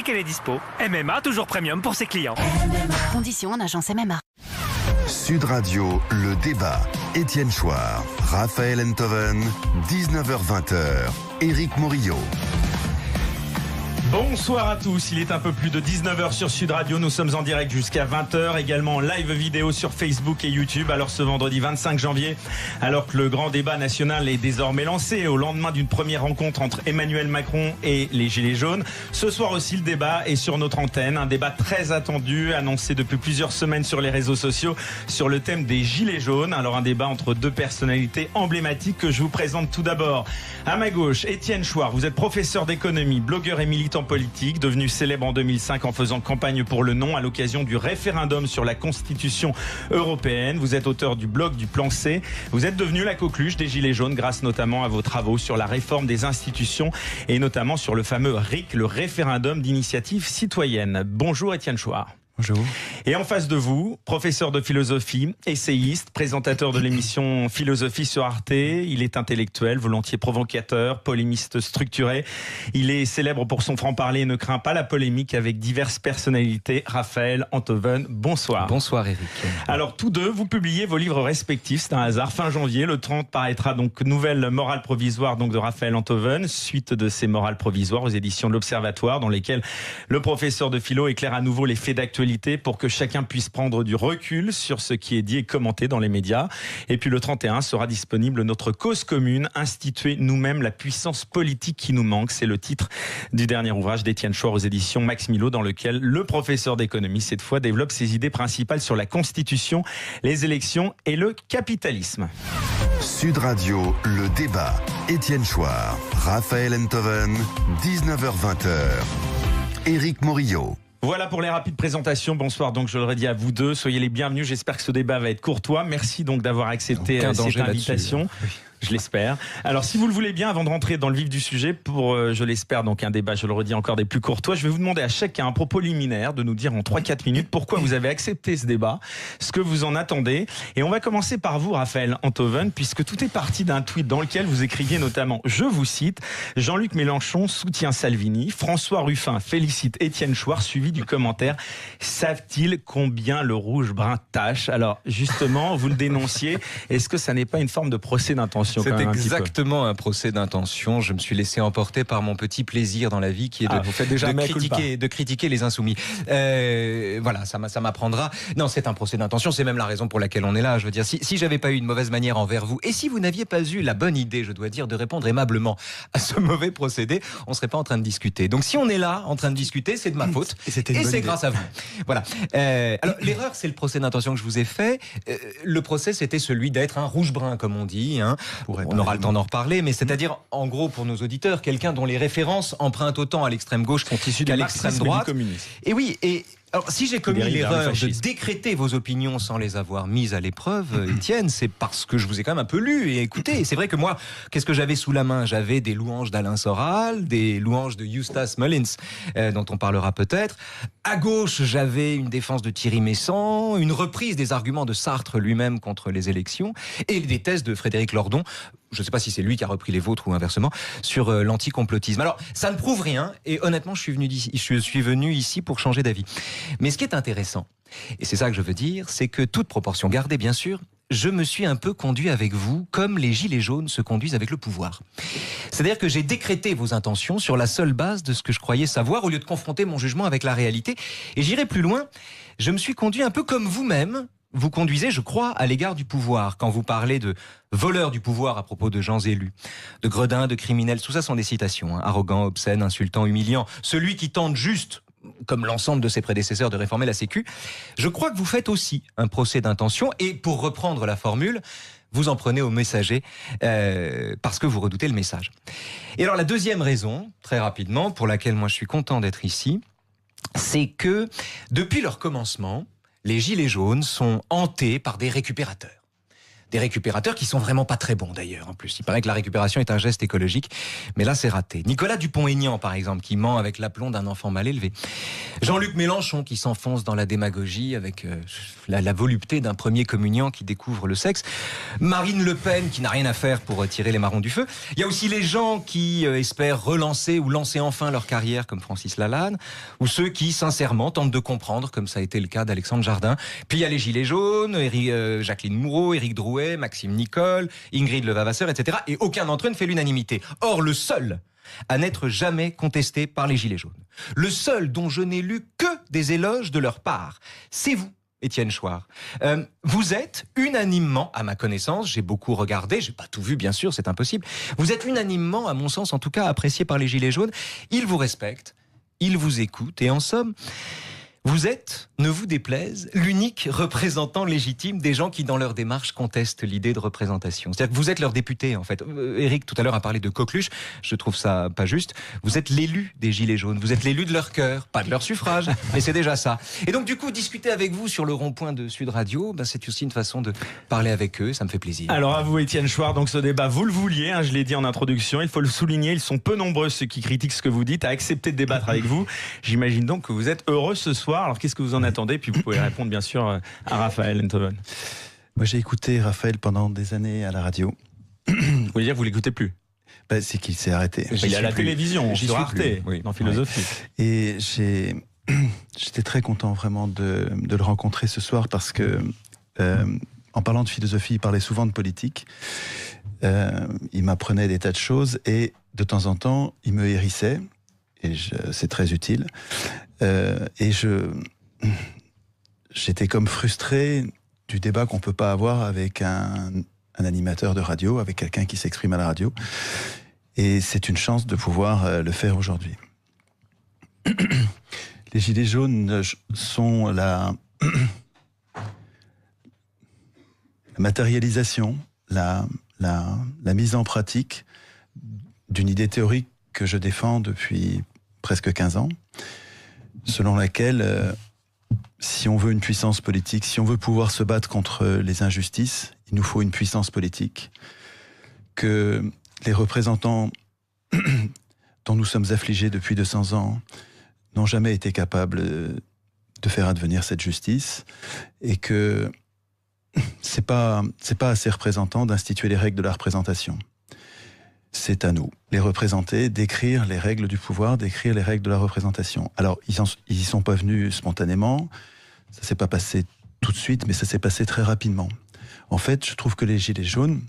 qu'elle est dispo. MMA, toujours premium pour ses clients. Conditions en agence MMA. Sud Radio, le débat. Étienne Chouard, Raphaël Enthoven, 19h-20h, Éric Morillo. Bonsoir à tous, il est un peu plus de 19h sur Sud Radio, nous sommes en direct jusqu'à 20h, également en live vidéo sur Facebook et YouTube. Alors ce vendredi 25 janvier, alors que le grand débat national est désormais lancé au lendemain d'une première rencontre entre Emmanuel Macron et les Gilets jaunes, ce soir aussi le débat est sur notre antenne, un débat très attendu, annoncé depuis plusieurs semaines sur les réseaux sociaux sur le thème des Gilets jaunes. Alors un débat entre deux personnalités emblématiques que je vous présente tout d'abord. À ma gauche, Étienne Chouard, vous êtes professeur d'économie, blogueur et militant politique, devenu célèbre en 2005 en faisant campagne pour le non à l'occasion du référendum sur la Constitution européenne. Vous êtes auteur du blog du Plan C. Vous êtes devenu la coqueluche des Gilets jaunes grâce notamment à vos travaux sur la réforme des institutions et notamment sur le fameux RIC, le référendum d'initiative citoyenne. Bonjour Étienne Chouard. Bonjour. Et en face de vous, professeur de philosophie, essayiste, présentateur de l'émission Philosophie sur Arte. Il est intellectuel, volontiers provocateur, polémiste structuré. Il est célèbre pour son franc-parler et ne craint pas la polémique avec diverses personnalités. Raphaël Enthoven, bonsoir. Bonsoir Éric. Alors tous deux, vous publiez vos livres respectifs, c'est un hasard. Fin janvier, le 30 paraîtra donc nouvelle morale provisoire donc de Raphaël Enthoven, suite de ces morales provisoires aux éditions de l'Observatoire, dans lesquelles le professeur de philo éclaire à nouveau les faits d'actualité pour que chacun puisse prendre du recul sur ce qui est dit et commenté dans les médias. Et puis le 31 sera disponible notre cause commune, instituer nous-mêmes la puissance politique qui nous manque. C'est le titre du dernier ouvrage d'Étienne Chouard aux éditions Max Milo, dans lequel le professeur d'économie, cette fois, développe ses idées principales sur la Constitution, les élections et le capitalisme. Sud Radio, le débat. Étienne Chouard, Raphaël Enthoven, 19h-20h, Éric Morillo. Voilà pour les rapides présentations. Bonsoir, donc je le redis à vous deux. Soyez les bienvenus. J'espère que ce débat va être courtois. Merci donc d'avoir accepté cette invitation. Oui. Je l'espère. Alors, si vous le voulez bien, avant de rentrer dans le vif du sujet, pour, je l'espère, donc un débat, je le redis, encore des plus courtois, je vais vous demander à chacun un propos liminaire de nous dire en 3-4 minutes pourquoi vous avez accepté ce débat, ce que vous en attendez. Et on va commencer par vous, Raphaël Enthoven, puisque tout est parti d'un tweet dans lequel vous écriviez notamment, je vous cite, Jean-Luc Mélenchon soutient Salvini, François Ruffin félicite Étienne Chouard, suivi du commentaire, savent-ils combien le rouge-brun tâche? Alors, justement, vous le dénonciez, est-ce que ça n'est pas une forme de procès d'intention? C'est exactement un procès d'intention. Je me suis laissé emporter par mon petit plaisir dans la vie qui est de critiquer les insoumis. Voilà, ça m'apprendra. Non, c'est un procès d'intention. C'est même la raison pour laquelle on est là. Je veux dire, si j'avais pas eu une mauvaise manière envers vous, et si vous n'aviez pas eu la bonne idée, je dois dire, de répondre aimablement à ce mauvais procédé, on serait pas en train de discuter. Donc si on est là en train de discuter, c'est de ma faute. Et c'est grâce à vous. Voilà. Alors l'erreur, c'est le procès d'intention que je vous ai fait. Le procès, c'était celui d'être un rouge-brun, comme on dit, hein. On aura le temps d'en reparler, mais c'est-à-dire, en gros, pour nos auditeurs, quelqu'un dont les références empruntent autant à l'extrême gauche qu'à l'extrême droite. Et oui, et alors, si j'ai commis l'erreur de décréter vos opinions sans les avoir mises à l'épreuve, Étienne, c'est parce que je vous ai quand même un peu lu et écouté. Et c'est vrai que moi, qu'est-ce que j'avais sous la main? J'avais des louanges d'Alain Soral, des louanges de Eustace Mullins, dont on parlera peut-être. À gauche, j'avais une défense de Thierry Messant, une reprise des arguments de Sartre lui-même contre les élections, et des thèses de Frédéric Lordon, je ne sais pas si c'est lui qui a repris les vôtres ou inversement, sur l'anticomplotisme. Alors, ça ne prouve rien, et honnêtement, je suis venu ici pour changer d'avis. Mais ce qui est intéressant, et c'est ça que je veux dire, c'est que toute proportion gardée, bien sûr, je me suis un peu conduit avec vous comme les gilets jaunes se conduisent avec le pouvoir. C'est-à-dire que j'ai décrété vos intentions sur la seule base de ce que je croyais savoir au lieu de confronter mon jugement avec la réalité. Et j'irai plus loin, je me suis conduit un peu comme vous-même vous conduisez, je crois, à l'égard du pouvoir. Quand vous parlez de voleurs du pouvoir à propos de gens élus, de gredins, de criminels, tout ça sont des citations, hein, arrogants, obscènes, insultants, humiliants. Celui qui tente juste, comme l'ensemble de ses prédécesseurs, de réformer la Sécu, je crois que vous faites aussi un procès d'intention. Et pour reprendre la formule, vous en prenez au messager parce que vous redoutez le message. Et alors la deuxième raison, très rapidement, pour laquelle moi je suis content d'être ici, c'est que depuis leur commencement, les gilets jaunes sont hantés par des récupérateurs. des récupérateurs qui sont vraiment pas très bons d'ailleurs. En plus, il paraît que la récupération est un geste écologique, mais là c'est raté. Nicolas Dupont-Aignan par exemple, qui ment avec l'aplomb d'un enfant mal élevé. Jean-Luc Mélenchon qui s'enfonce dans la démagogie avec la volupté d'un premier communiant qui découvre le sexe. Marine Le Pen qui n'a rien à faire pour tirer les marrons du feu. Il y a aussi les gens qui espèrent relancer ou lancer enfin leur carrière comme Francis Lalanne, ou ceux qui sincèrement tentent de comprendre comme ça a été le cas d'Alexandre Jardin. Puis il y a les Gilets jaunes, Jacqueline Moreau, Éric Drouet, Maxime Nicole, Ingrid Levavasseur, etc. Et aucun d'entre eux ne fait l'unanimité. Or, le seul à n'être jamais contesté par les Gilets jaunes, le seul dont je n'ai lu que des éloges de leur part, c'est vous, Étienne Chouard. Vous êtes unanimement, à ma connaissance, j'ai beaucoup regardé, j'ai pas tout vu bien sûr, c'est impossible, vous êtes unanimement, à mon sens en tout cas, apprécié par les Gilets jaunes. Ils vous respectent, ils vous écoutent et en somme, vous êtes, ne vous déplaise, l'unique représentant légitime des gens qui, dans leur démarche, contestent l'idée de représentation. C'est-à-dire que vous êtes leur député, en fait. Éric, tout à l'heure, a parlé de coqueluche. Je trouve ça pas juste. Vous êtes l'élu des Gilets jaunes. Vous êtes l'élu de leur cœur. Pas de leur suffrage, mais c'est déjà ça. Et donc, du coup, discuter avec vous sur le rond-point de Sud Radio, c'est aussi une façon de parler avec eux. Ça me fait plaisir. Alors, à vous, Étienne Chouard, donc ce débat, vous le vouliez, je l'ai dit en introduction, il faut le souligner, ils sont peu nombreux, ceux qui critiquent ce que vous dites, à accepter de débattre avec vous. J'imagine donc que vous êtes heureux ce soir. Alors, qu'est-ce que vous en attendez? Puis vous pouvez répondre bien sûr à Raphaël Enthoven. Moi j'ai écouté Raphaël pendant des années à la radio. Vous voulez dire que vous l'écoutez plus? C'est qu'il s'est arrêté. Il est à la télévision, sur Arte, dans Philosophie. Ouais. Et j'étais très content vraiment de le rencontrer ce soir parce que en parlant de philosophie, il parlait souvent de politique. Il m'apprenait des tas de choses et de temps en temps il me hérissait et c'est très utile. Et j'étais comme frustré du débat qu'on peut pas avoir avec un animateur de radio, avec quelqu'un qui s'exprime à la radio. Et c'est une chance de pouvoir le faire aujourd'hui. Les Gilets jaunes sont la matérialisation, la mise en pratique d'une idée théorique que je défends depuis presque 15 ans, selon laquelle si on veut une puissance politique, si on veut pouvoir se battre contre les injustices, il nous faut une puissance politique. Que les représentants dont nous sommes affligés depuis 200 ans n'ont jamais été capables de faire advenir cette justice et que c'est pas à ces représentants d'instituer les règles de la représentation. C'est à nous, les représentés, d'écrire les règles du pouvoir, d'écrire les règles de la représentation. Alors, ils y sont pas venus spontanément, ça s'est pas passé tout de suite, mais ça s'est passé très rapidement. En fait, je trouve que les Gilets jaunes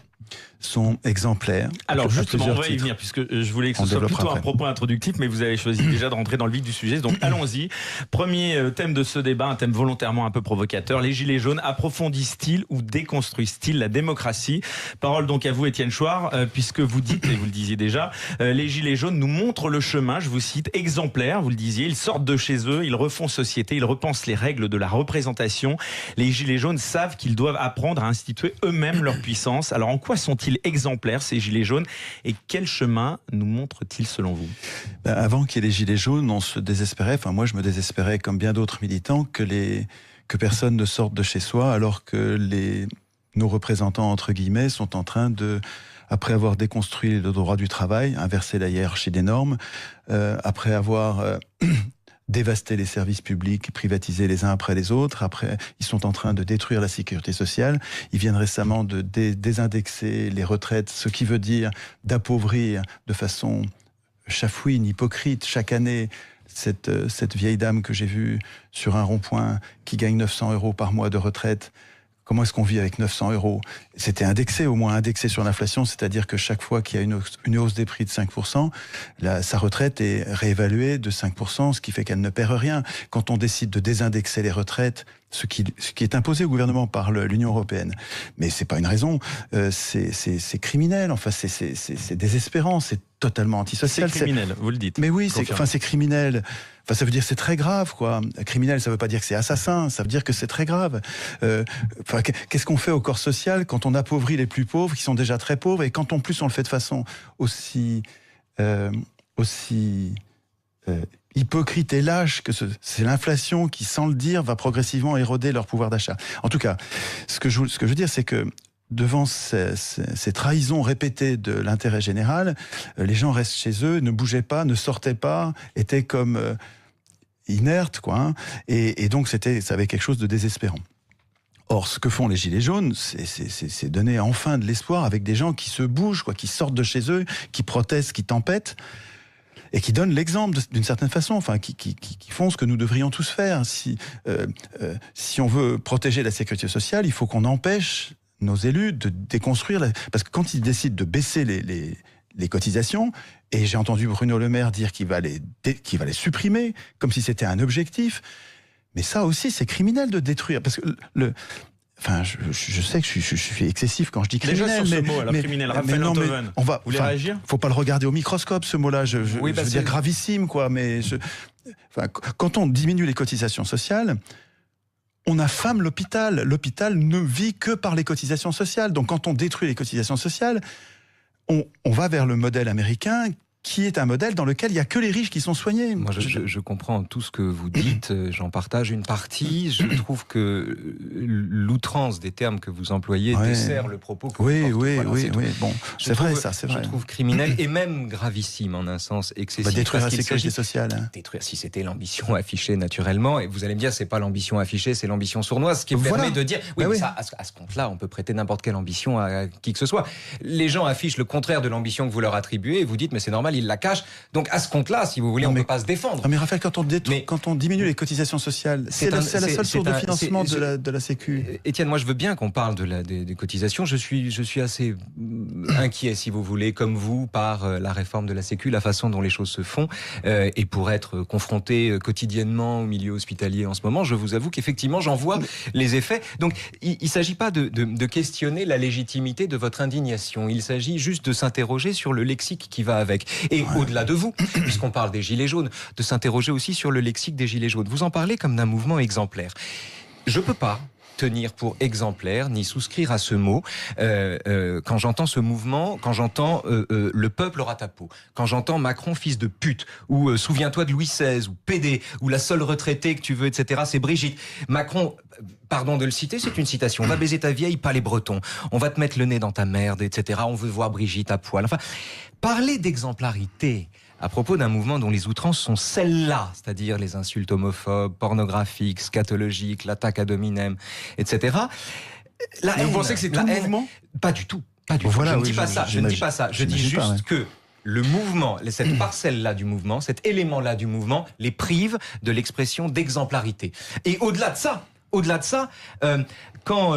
sont exemplaires. Alors justement, on va y venir, puisque je voulais que ce soit plutôt un propos introductif, mais vous avez choisi déjà de rentrer dans le vif du sujet, donc allons-y. Premier thème de ce débat, un thème volontairement un peu provocateur, les Gilets jaunes approfondissent-ils ou déconstruisent-ils la démocratie? Parole donc à vous, Étienne Chouard, puisque vous dites, et vous le disiez déjà, les Gilets jaunes nous montrent le chemin, je vous cite, exemplaire, vous le disiez, ils sortent de chez eux, ils refont société, ils repensent les règles de la représentation. Les Gilets jaunes savent qu'ils doivent apprendre à instituer eux-mêmes leur puissance. Alors en quoi sont-ils exemplaires, ces Gilets jaunes, et quel chemin nous montrent-ils selon vous? Avant qu'il y ait les Gilets jaunes, on se désespérait, enfin moi je me désespérais comme bien d'autres militants, que personne ne sorte de chez soi, alors que nos représentants, entre guillemets, sont en train de, après avoir déconstruit le droit du travail, inversé la hiérarchie des normes, après avoir dévaster les services publics, privatiser les uns après les autres. Après, ils sont en train de détruire la sécurité sociale. Ils viennent récemment de désindexer les retraites, ce qui veut dire d'appauvrir de façon chafouine, hypocrite, chaque année, cette vieille dame que j'ai vue sur un rond-point qui gagne 900 € par mois de retraite. Comment est-ce qu'on vit avec 900 €? C'était indexé, au moins indexé sur l'inflation, c'est-à-dire que chaque fois qu'il y a une hausse des prix de 5%, sa retraite est réévaluée de 5%, ce qui fait qu'elle ne perd rien. Quand on décide de désindexer les retraites, ce qui est imposé au gouvernement par l'Union européenne, mais c'est pas une raison, c'est criminel, enfin c'est désespérant, c'est totalement antisocial. C'est criminel, vous le dites. Mais oui, c'est criminel. Enfin, ça veut dire c'est très grave, quoi. Criminel, ça veut pas dire que c'est assassin, ça veut dire que c'est très grave. Qu'est-ce qu'on fait au corps social quand on appauvrit les plus pauvres, qui sont déjà très pauvres, et quand en plus on le fait de façon aussi hypocrite et lâche que c'est l'inflation qui, sans le dire, va progressivement éroder leur pouvoir d'achat. En tout cas, ce que je veux dire, c'est que devant ces trahisons répétées de l'intérêt général, les gens restent chez eux, ne bougeaient pas, ne sortaient pas, étaient comme inertes, quoi. Hein, et donc ça avait quelque chose de désespérant. Or, ce que font les Gilets jaunes, c'est donner enfin de l'espoir avec des gens qui se bougent, quoi, qui sortent de chez eux, qui protestent, qui tempêtent, et qui donnent l'exemple d'une certaine façon, enfin, qui font ce que nous devrions tous faire. Si on veut protéger la sécurité sociale, il faut qu'on empêche nos élus de déconstruire, parce que quand ils décident de baisser les cotisations, et j'ai entendu Bruno Le Maire dire qu'il va les supprimer, comme si c'était un objectif. Mais ça aussi, c'est criminel de détruire, parce que enfin, je sais que je suis excessif quand je dis criminel. Déjà sur ce mot, alors criminel, Raphaël Enthoven, vous voulez réagir ? Faut pas le regarder au microscope, ce mot-là. Je veux dire gravissime, quoi. Mais quand on diminue les cotisations sociales, on affame l'hôpital. L'hôpital ne vit que par les cotisations sociales. Donc, quand on détruit les cotisations sociales, on va vers le modèle américain, qui est un modèle dans lequel il n'y a que les riches qui sont soignés. Moi, je comprends tout ce que vous dites, j'en partage une partie. Je trouve que l'outrance des termes que vous employez dessert le propos que vous portez. Oui. Bon, c'est vrai, ça, c'est vrai. Je trouve criminel et même gravissime en un sens excessif. Détruire la sécurité sociale. Détruire, si c'était l'ambition affichée naturellement, et vous allez me dire, c'est pas l'ambition affichée, c'est l'ambition sournoise, ce qui permet de dire, ça, à ce compte-là, on peut prêter n'importe quelle ambition à qui que ce soit. Les gens affichent le contraire de l'ambition que vous leur attribuez, et vous dites, mais c'est normal, ils la cachent. Donc à ce compte-là, si vous voulez, on ne peut pas se défendre. Mais Raphaël, quand on diminue les cotisations sociales, c'est la seule source de financement de la Sécu. Étienne, moi je veux bien qu'on parle des cotisations. Je suis assez inquiet, si vous voulez, comme vous, par la réforme de la Sécu, la façon dont les choses se font. Et pour être confronté quotidiennement au milieu hospitalier en ce moment, je vous avoue qu'effectivement, j'en vois les effets. Donc il ne s'agit pas de questionner la légitimité de votre indignation. Il s'agit juste de s'interroger sur le lexique qui va avec. Et au-delà de vous, puisqu'on parle des Gilets jaunes, de s'interroger aussi sur le lexique des Gilets jaunes. Vous en parlez comme d'un mouvement exemplaire. Je ne peux pas tenir pour exemplaire, ni souscrire à ce mot, quand j'entends ce mouvement, quand j'entends le peuple aura ta peau, quand j'entends Macron fils de pute, ou souviens-toi de Louis XVI, ou PD, ou la seule retraitée que tu veux, etc., c'est Brigitte. Macron, pardon de le citer, c'est une citation, va baiser ta vieille, pas les Bretons, on va te mettre le nez dans ta merde, etc., on veut voir Brigitte à poil. Enfin, parler d'exemplarité à propos d'un mouvement dont les outrances sont celles-là, c'est-à-dire les insultes homophobes, pornographiques, scatologiques, l'attaque ad hominem, etc. Vous pensez que c'est tout le mouvement ? Pas du tout. Pas du tout. Voilà, je ne dis pas ça. Je ne dis pas ça. Je dis juste que le mouvement, cette parcelle-là du mouvement, cet élément-là du mouvement, les prive de l'expression d'exemplarité. Et au-delà de ça, quand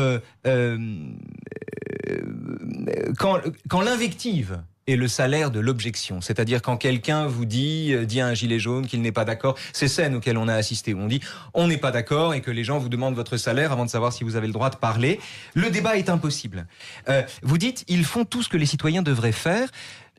l'invective est le salaire de l'objection, c'est-à-dire quand quelqu'un vous dit à un gilet jaune qu'il n'est pas d'accord, ces scènes auxquelles on a assisté, où on dit on n'est pas d'accord et que les gens vous demandent votre salaire avant de savoir si vous avez le droit de parler, le débat est impossible. Vous dites ils font tout ce que les citoyens devraient faire.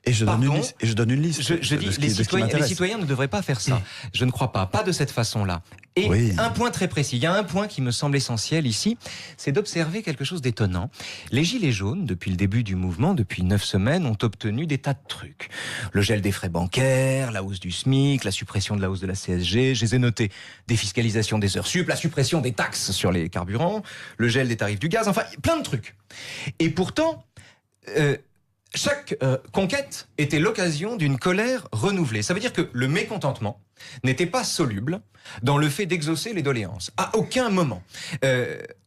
Et je donne une liste. Je dis les citoyens ne devraient pas faire ça. Je ne crois pas de cette façon-là. Et un point très précis, il y a un point qui me semble essentiel ici, c'est d'observer quelque chose d'étonnant. Les Gilets jaunes, depuis le début du mouvement, depuis 9 semaines, ont obtenu des tas de trucs. Le gel des frais bancaires, la hausse du SMIC, la suppression de la hausse de la CSG, je les ai notés, défiscalisation des heures sup, la suppression des taxes sur les carburants, le gel des tarifs du gaz, enfin plein de trucs. Et pourtant, chaque conquête était l'occasion d'une colère renouvelée. Ça veut dire que le mécontentement n'était pas soluble dans le fait d'exaucer les doléances. À aucun moment.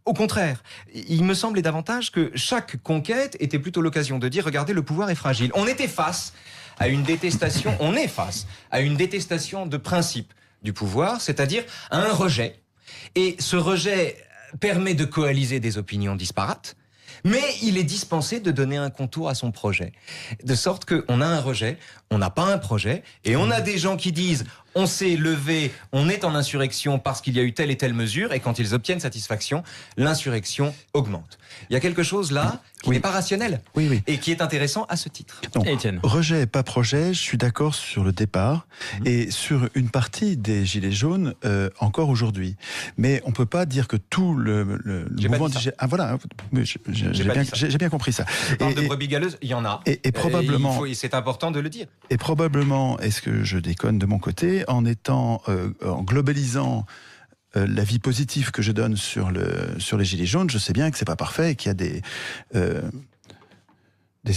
Au contraire, il me semblait davantage que chaque conquête était plutôt l'occasion de dire « Regardez, le pouvoir est fragile ». On est face à une détestation de principe du pouvoir, c'est-à-dire à un rejet. Et ce rejet permet de coaliser des opinions disparates, mais il est dispensé de donner un contour à son projet. De sorte qu'on a un rejet, on n'a pas un projet, et on a des gens qui disent on s'est levé, on est en insurrection parce qu'il y a eu telle et telle mesure, et quand ils obtiennent satisfaction, l'insurrection augmente. Il y a quelque chose là qui n'est pas rationnel, et qui est intéressant à ce titre. Donc, rejet, pas projet, je suis d'accord sur le départ, et sur une partie des Gilets jaunes encore aujourd'hui. Mais on ne peut pas dire que tout le mouvement... J'ai bien compris ça. Je parle de brebis galeuses, il y en a. Et probablement... c'est important de le dire. Et probablement, est-ce que je déconne de mon côté, en globalisant l'avis positif que je donne sur les Gilets jaunes, je sais bien que c'est pas parfait et qu'il y a des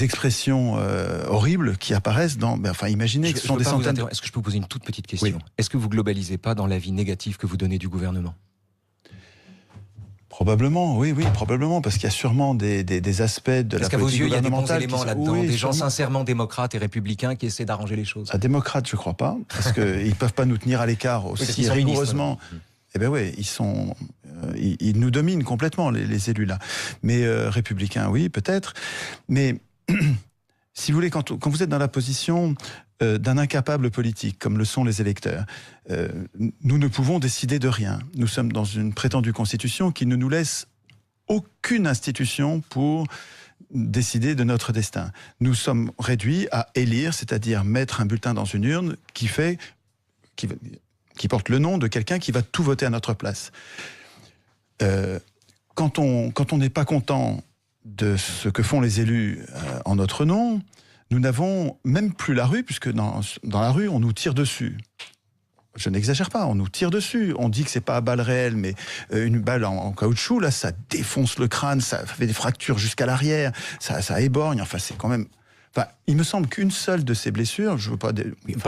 expressions horribles qui apparaissent dans... imaginez que ce sont des centaines... Est-ce que je peux vous poser une toute petite question ? Oui. Est-ce que vous globalisez pas dans l'avis négatif que vous donnez du gouvernement ? Probablement, oui, probablement, parce qu'il y a sûrement des aspects de la politique gouvernementale... Est-ce qu'à vos yeux, il y a des bons éléments là-dedans, des gens sincèrement démocrates et républicains qui essaient d'arranger les choses ? Démocrates, je crois pas, parce qu'ils ne peuvent pas nous tenir à l'écart aussi rigoureusement. Eh bien oui, ils nous dominent complètement, les élus là. Mais républicains, oui, peut-être. Mais si vous voulez, quand vous êtes dans la position d'un incapable politique, comme le sont les électeurs, nous ne pouvons décider de rien. Nous sommes dans une prétendue constitution qui ne nous laisse aucune institution pour décider de notre destin. Nous sommes réduits à élire, c'est-à-dire mettre un bulletin dans une urne qui porte le nom de quelqu'un qui va tout voter à notre place. Quand on n'est pas content de ce que font les élus en notre nom, nous n'avons même plus la rue, puisque dans la rue, on nous tire dessus. Je n'exagère pas, on nous tire dessus. On dit que c'est pas à balle réelle, mais une balle en caoutchouc, là, ça défonce le crâne, ça fait des fractures jusqu'à l'arrière, ça éborgne, enfin, c'est quand même... il me semble qu'une seule de ces blessures, je veux pas,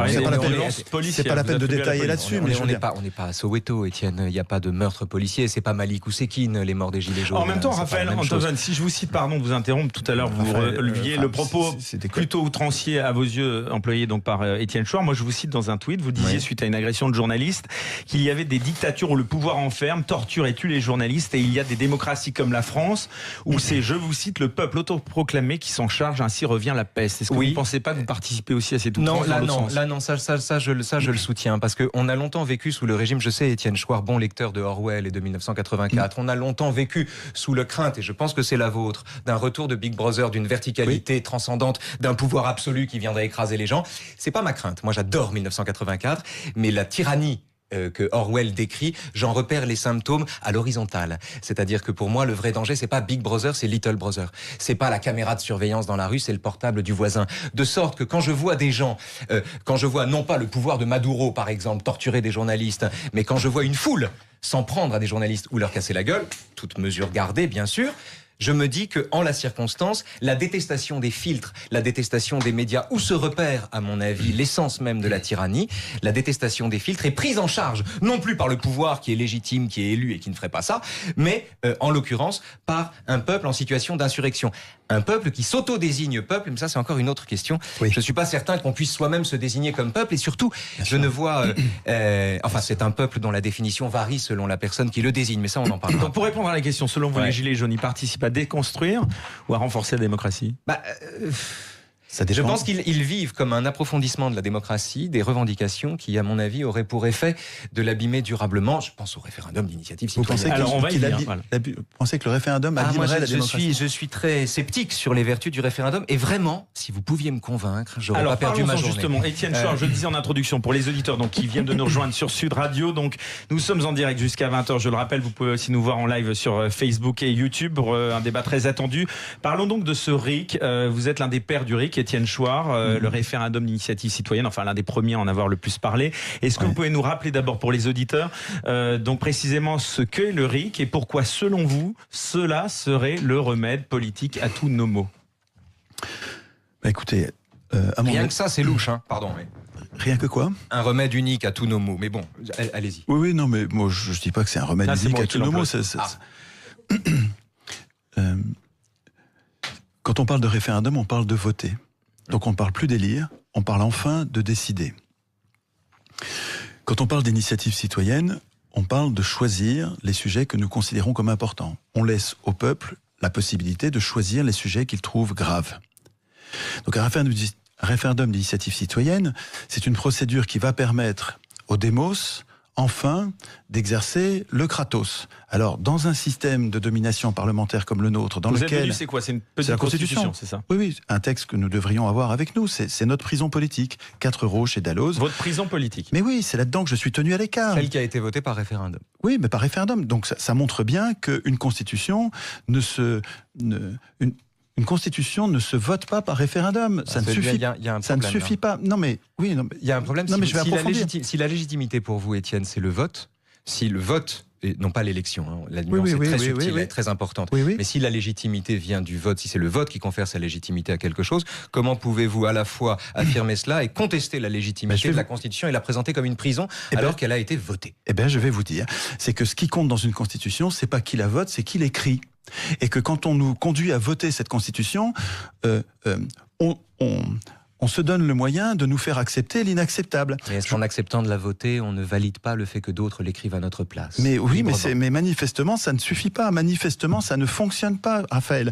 c'est pas la peine de détailler là-dessus, mais on n'est pas à Soweto, Étienne. Il n'y a pas de meurtre policier. C'est pas Malik Oussekine, les morts des Gilets jaunes. En même temps, Raphaël Antoven, si je vous cite, pardon de vous interrompre, tout à l'heure vous releviez le propos plutôt outrancier à vos yeux, employé donc par Étienne Chouard. Moi, je vous cite dans un tweet. Vous disiez suite à une agression de journaliste qu'il y avait des dictatures où le pouvoir enferme, torture et tue les journalistes, et il y a des démocraties comme la France où c'est, je vous cite, le peuple autoproclamé qui s'en charge. Ainsi revient la peste. Est-ce que vous ne pensez pas que vous participez aussi à cette outrance? Non, ça, je le soutiens, parce qu'on a longtemps vécu sous le régime, je sais, Étienne Chouard, bon lecteur de Orwell et de 1984, on a longtemps vécu sous le crainte, et je pense que c'est la vôtre, d'un retour de Big Brother, d'une verticalité transcendante, d'un pouvoir absolu qui viendrait écraser les gens. C'est pas ma crainte. Moi, j'adore 1984, mais la tyrannie que Orwell décrit, j'en repère les symptômes à l'horizontale. C'est-à-dire que pour moi, le vrai danger, c'est pas Big Brother, c'est Little Brother. C'est pas la caméra de surveillance dans la rue, c'est le portable du voisin. De sorte que quand je vois des gens, quand je vois non pas le pouvoir de Maduro, par exemple, torturer des journalistes, mais quand je vois une foule s'en prendre à des journalistes ou leur casser la gueule, toute mesure gardée, bien sûr, je me dis que, en la circonstance, la détestation des filtres, la détestation des médias, où se repère, à mon avis, l'essence même de la tyrannie, la détestation des filtres est prise en charge, non plus par le pouvoir qui est légitime, qui est élu et qui ne ferait pas ça, mais, en l'occurrence, par un peuple en situation d'insurrection. Un peuple qui s'auto-désigne peuple, mais ça c'est encore une autre question. Oui. Je ne suis pas certain qu'on puisse soi-même se désigner comme peuple, et surtout, ne vois... enfin, c'est un peuple dont la définition varie selon la personne qui le désigne, mais ça on en parlera. Donc pour répondre à la question, selon vous, les Gilets jaunes, ils participent à déconstruire ou à renforcer la démocratie? Je pense qu'ils vivent comme un approfondissement de la démocratie, des revendications qui, à mon avis, auraient pour effet de l'abîmer durablement. Je pense au référendum d'initiative citoyenne. Vous pensez que le référendum abîmerait la démocratie? Je suis très sceptique sur les vertus du référendum. Et vraiment, si vous pouviez me convaincre, j'aurais pas perdu ma journée. Justement, Étienne Chouard, je disais en introduction, pour les auditeurs donc, qui viennent de nous rejoindre sur Sud Radio, donc, nous sommes en direct jusqu'à 20h. Je le rappelle, vous pouvez aussi nous voir en live sur Facebook et YouTube pour un débat très attendu. Parlons donc de ce RIC. Vous êtes l'un des pères du RIC, Étienne Chouard, le référendum d'initiative citoyenne, enfin l'un des premiers à en avoir le plus parlé. Est-ce que vous pouvez nous rappeler d'abord pour les auditeurs, donc précisément ce qu'est le RIC et pourquoi, selon vous, cela serait le remède politique à tous nos maux? Écoutez, rien que ça, c'est louche, hein. Pardon. Mais... Rien que quoi? Un remède unique à tous nos maux. Mais bon, allez-y. Oui, non, mais moi je dis pas que c'est un remède unique à tous nos maux. Quand on parle de référendum, on parle de voter. Donc on ne parle plus d'élire, on parle enfin de décider. Quand on parle d'initiative citoyenne, on parle de choisir les sujets que nous considérons comme importants. On laisse au peuple la possibilité de choisir les sujets qu'il trouve graves. Donc un référendum d'initiative citoyenne, c'est une procédure qui va permettre aux démos, enfin, d'exercer le kratos. Alors, dans un système de domination parlementaire comme le nôtre, dans lequel... C'est quoi? C'est une petite constitution, c'est ça? Oui, un texte que nous devrions avoir avec nous. C'est notre prison politique. 4 € chez Dalloz. Votre prison politique? Mais oui, c'est là-dedans que je suis tenu à l'écart. Celle qui a été votée par référendum. Oui, mais par référendum. Donc, ça montre bien qu'une constitution Une constitution ne se vote pas par référendum. Ça ne suffit. Ça ne suffit pas. Non mais oui. Non, il y a un problème. Non, mais je vais approfondir. Si la légitimité pour vous, Étienne, c'est le vote, si le vote, et non pas l'élection, hein, la nuance est très subtile, est très importante, mais si la légitimité vient du vote, si c'est le vote qui confère sa légitimité à quelque chose, comment pouvez-vous à la fois affirmer cela et contester la légitimité de la Constitution et la présenter comme une prison alors qu'elle a été votée? Eh bien, je vais vous dire, c'est que ce qui compte dans une Constitution, c'est pas qui la vote, c'est qui l'écrit. Et que quand on nous conduit à voter cette Constitution, on se donne le moyen de nous faire accepter l'inacceptable. Mais est-ce qu'en acceptant de la voter, on ne valide pas le fait que d'autres l'écrivent à notre place? Mais oui, mais manifestement, ça ne suffit pas. Manifestement, ça ne fonctionne pas, Raphaël.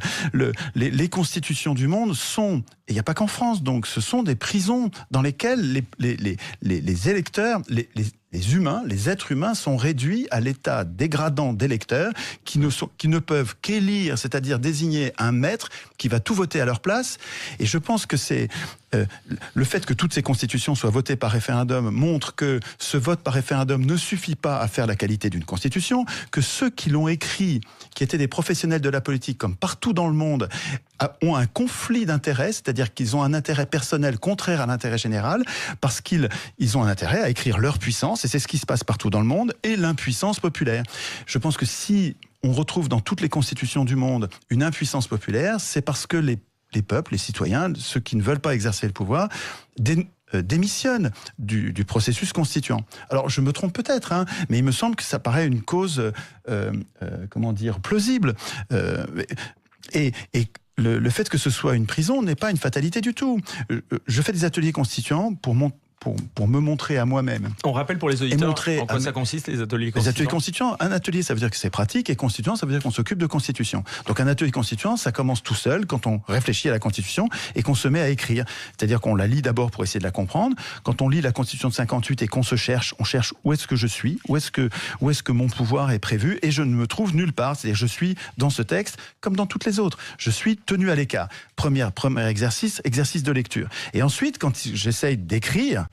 Les constitutions du monde sont, et il n'y a pas qu'en France, donc ce sont des prisons dans lesquelles les électeurs, les humains, les êtres humains sont réduits à l'état dégradant d'électeurs qui ne peuvent qu'élire, c'est-à-dire désigner un maître qui va tout voter à leur place. Et je pense que c'est le fait que toutes ces constitutions soient votées par référendum montre que ce vote par référendum ne suffit pas à faire la qualité d'une constitution, que ceux qui l'ont écrit, qui étaient des professionnels de la politique, comme partout dans le monde, ont un conflit d'intérêts, c'est-à-dire qu'ils ont un intérêt personnel contraire à l'intérêt général, parce qu'ils ont un intérêt à écrire leur puissance, et c'est ce qui se passe partout dans le monde, et l'impuissance populaire. Je pense que si on retrouve dans toutes les constitutions du monde une impuissance populaire, c'est parce que les peuples, les citoyens, ceux qui ne veulent pas exercer le pouvoir, démissionnent du processus constituant. Alors, je me trompe peut-être, hein, mais il me semble que ça paraît une cause, plausible. Et le fait que ce soit une prison n'est pas une fatalité du tout. Je fais des ateliers constituants pour me montrer à moi-même. On rappelle pour les auditeurs en quoi ça consiste, les ateliers constituants. Les ateliers constituants, un atelier, ça veut dire que c'est pratique, et constituant, ça veut dire qu'on s'occupe de constitution. Donc un atelier constituant, ça commence tout seul quand on réfléchit à la constitution et qu'on se met à écrire. C'est-à-dire qu'on la lit d'abord pour essayer de la comprendre. Quand on lit la constitution de 58 et qu'on on cherche où est-ce que je suis, où est-ce que mon pouvoir est prévu, et je ne me trouve nulle part. C'est-à-dire je suis dans ce texte comme dans toutes les autres. Je suis tenu à l'écart. Premier exercice de lecture. Et ensuite, quand j'essaye d'écrire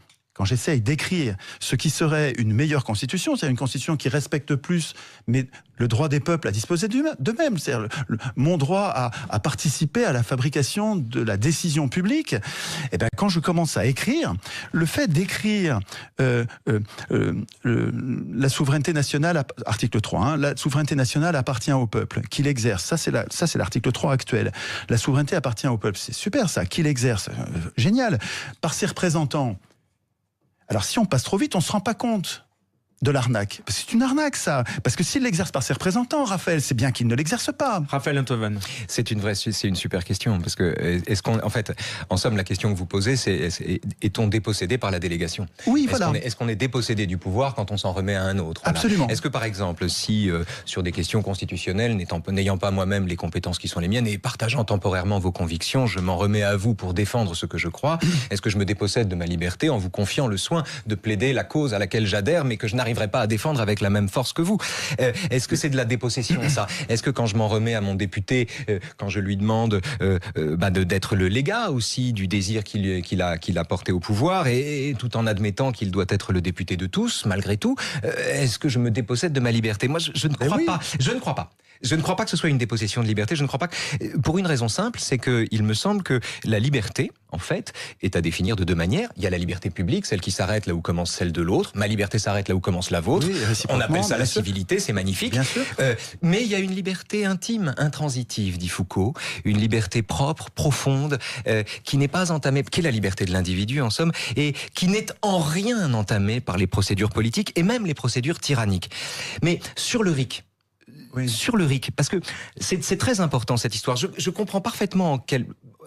ce qui serait une meilleure constitution, c'est-à-dire une constitution qui respecte plus le droit des peuples à disposer d'eux-mêmes, c'est-à-dire mon droit à participer à la fabrication de la décision publique, et bien quand je commence à écrire, le fait d'écrire la souveraineté nationale, article 3, hein, la souveraineté nationale appartient au peuple, qui l'exerce, ça c'est l'article 3 actuel, la souveraineté appartient au peuple, c'est super ça, qui l'exerce, génial, par ses représentants. Alors si on passe trop vite, on ne se rend pas compte de l'arnaque. C'est une arnaque, ça. Parce que s'il l'exerce par ses représentants, Raphaël, c'est bien qu'il ne l'exerce pas. Raphaël Enthoven. C'est une super question. Parce que, en somme, la question que vous posez, c'est est-on dépossédé par la délégation? Oui, voilà. Est-ce qu'on est dépossédé du pouvoir quand on s'en remet à un autre? Voilà. Absolument. Est-ce que, par exemple, si, sur des questions constitutionnelles, n'ayant pas moi-même les compétences qui sont les miennes et partageant temporairement vos convictions, je m'en remets à vous pour défendre ce que je crois, est-ce que je me dépossède de ma liberté en vous confiant le soin de plaider la cause à laquelle j'adhère, mais que je n'arriverai pas à défendre avec la même force que vous? Est-ce que c'est de la dépossession, ça? Est-ce que quand je m'en remets à mon député, quand je lui demande d'être le légat aussi du désir qu'il a porté au pouvoir, et tout en admettant qu'il doit être le député de tous, malgré tout, est-ce que je me dépossède de ma liberté? Moi, je ne crois pas. Je ne crois pas. Je ne crois pas que ce soit une dépossession de liberté. Je ne crois pas pour une raison simple, c'est que il me semble que la liberté, en fait, est à définir de deux manières. Il y a la liberté publique, celle qui s'arrête là où commence celle de l'autre. Ma liberté s'arrête là où commence la vôtre. Oui, on appelle ça la civilité, c'est magnifique. Bien sûr. Mais il y a une liberté intime, intransitive, dit Foucault, une liberté propre, profonde, qui n'est pas entamée, qui est la liberté de l'individu en somme, et qui n'est en rien entamée par les procédures politiques et même les procédures tyranniques. Mais sur le RIC. Oui. Sur le RIC, parce que c'est très important cette histoire. Je comprends parfaitement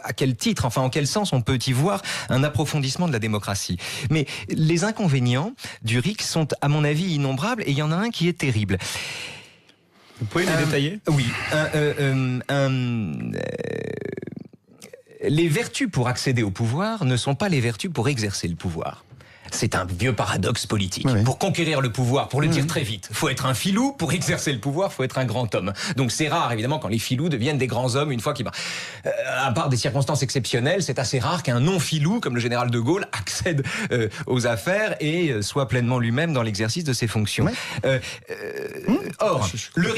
à quel titre, enfin en quel sens on peut y voir un approfondissement de la démocratie. Mais les inconvénients du RIC sont, à mon avis, innombrables, et il y en a un qui est terrible. Vous pouvez les détailler ? Oui. Les vertus pour accéder au pouvoir ne sont pas les vertus pour exercer le pouvoir. C'est un vieux paradoxe politique. Oui. Pour conquérir le pouvoir, pour le dire très vite, faut être un filou. Pour exercer le pouvoir, faut être un grand homme. Donc c'est rare, évidemment, quand les filous deviennent des grands hommes une fois qu'ils... à part des circonstances exceptionnelles, c'est assez rare qu'un non-filou, comme le général de Gaulle, accède aux affaires et soit pleinement lui-même dans l'exercice de ses fonctions. Oui. Or, le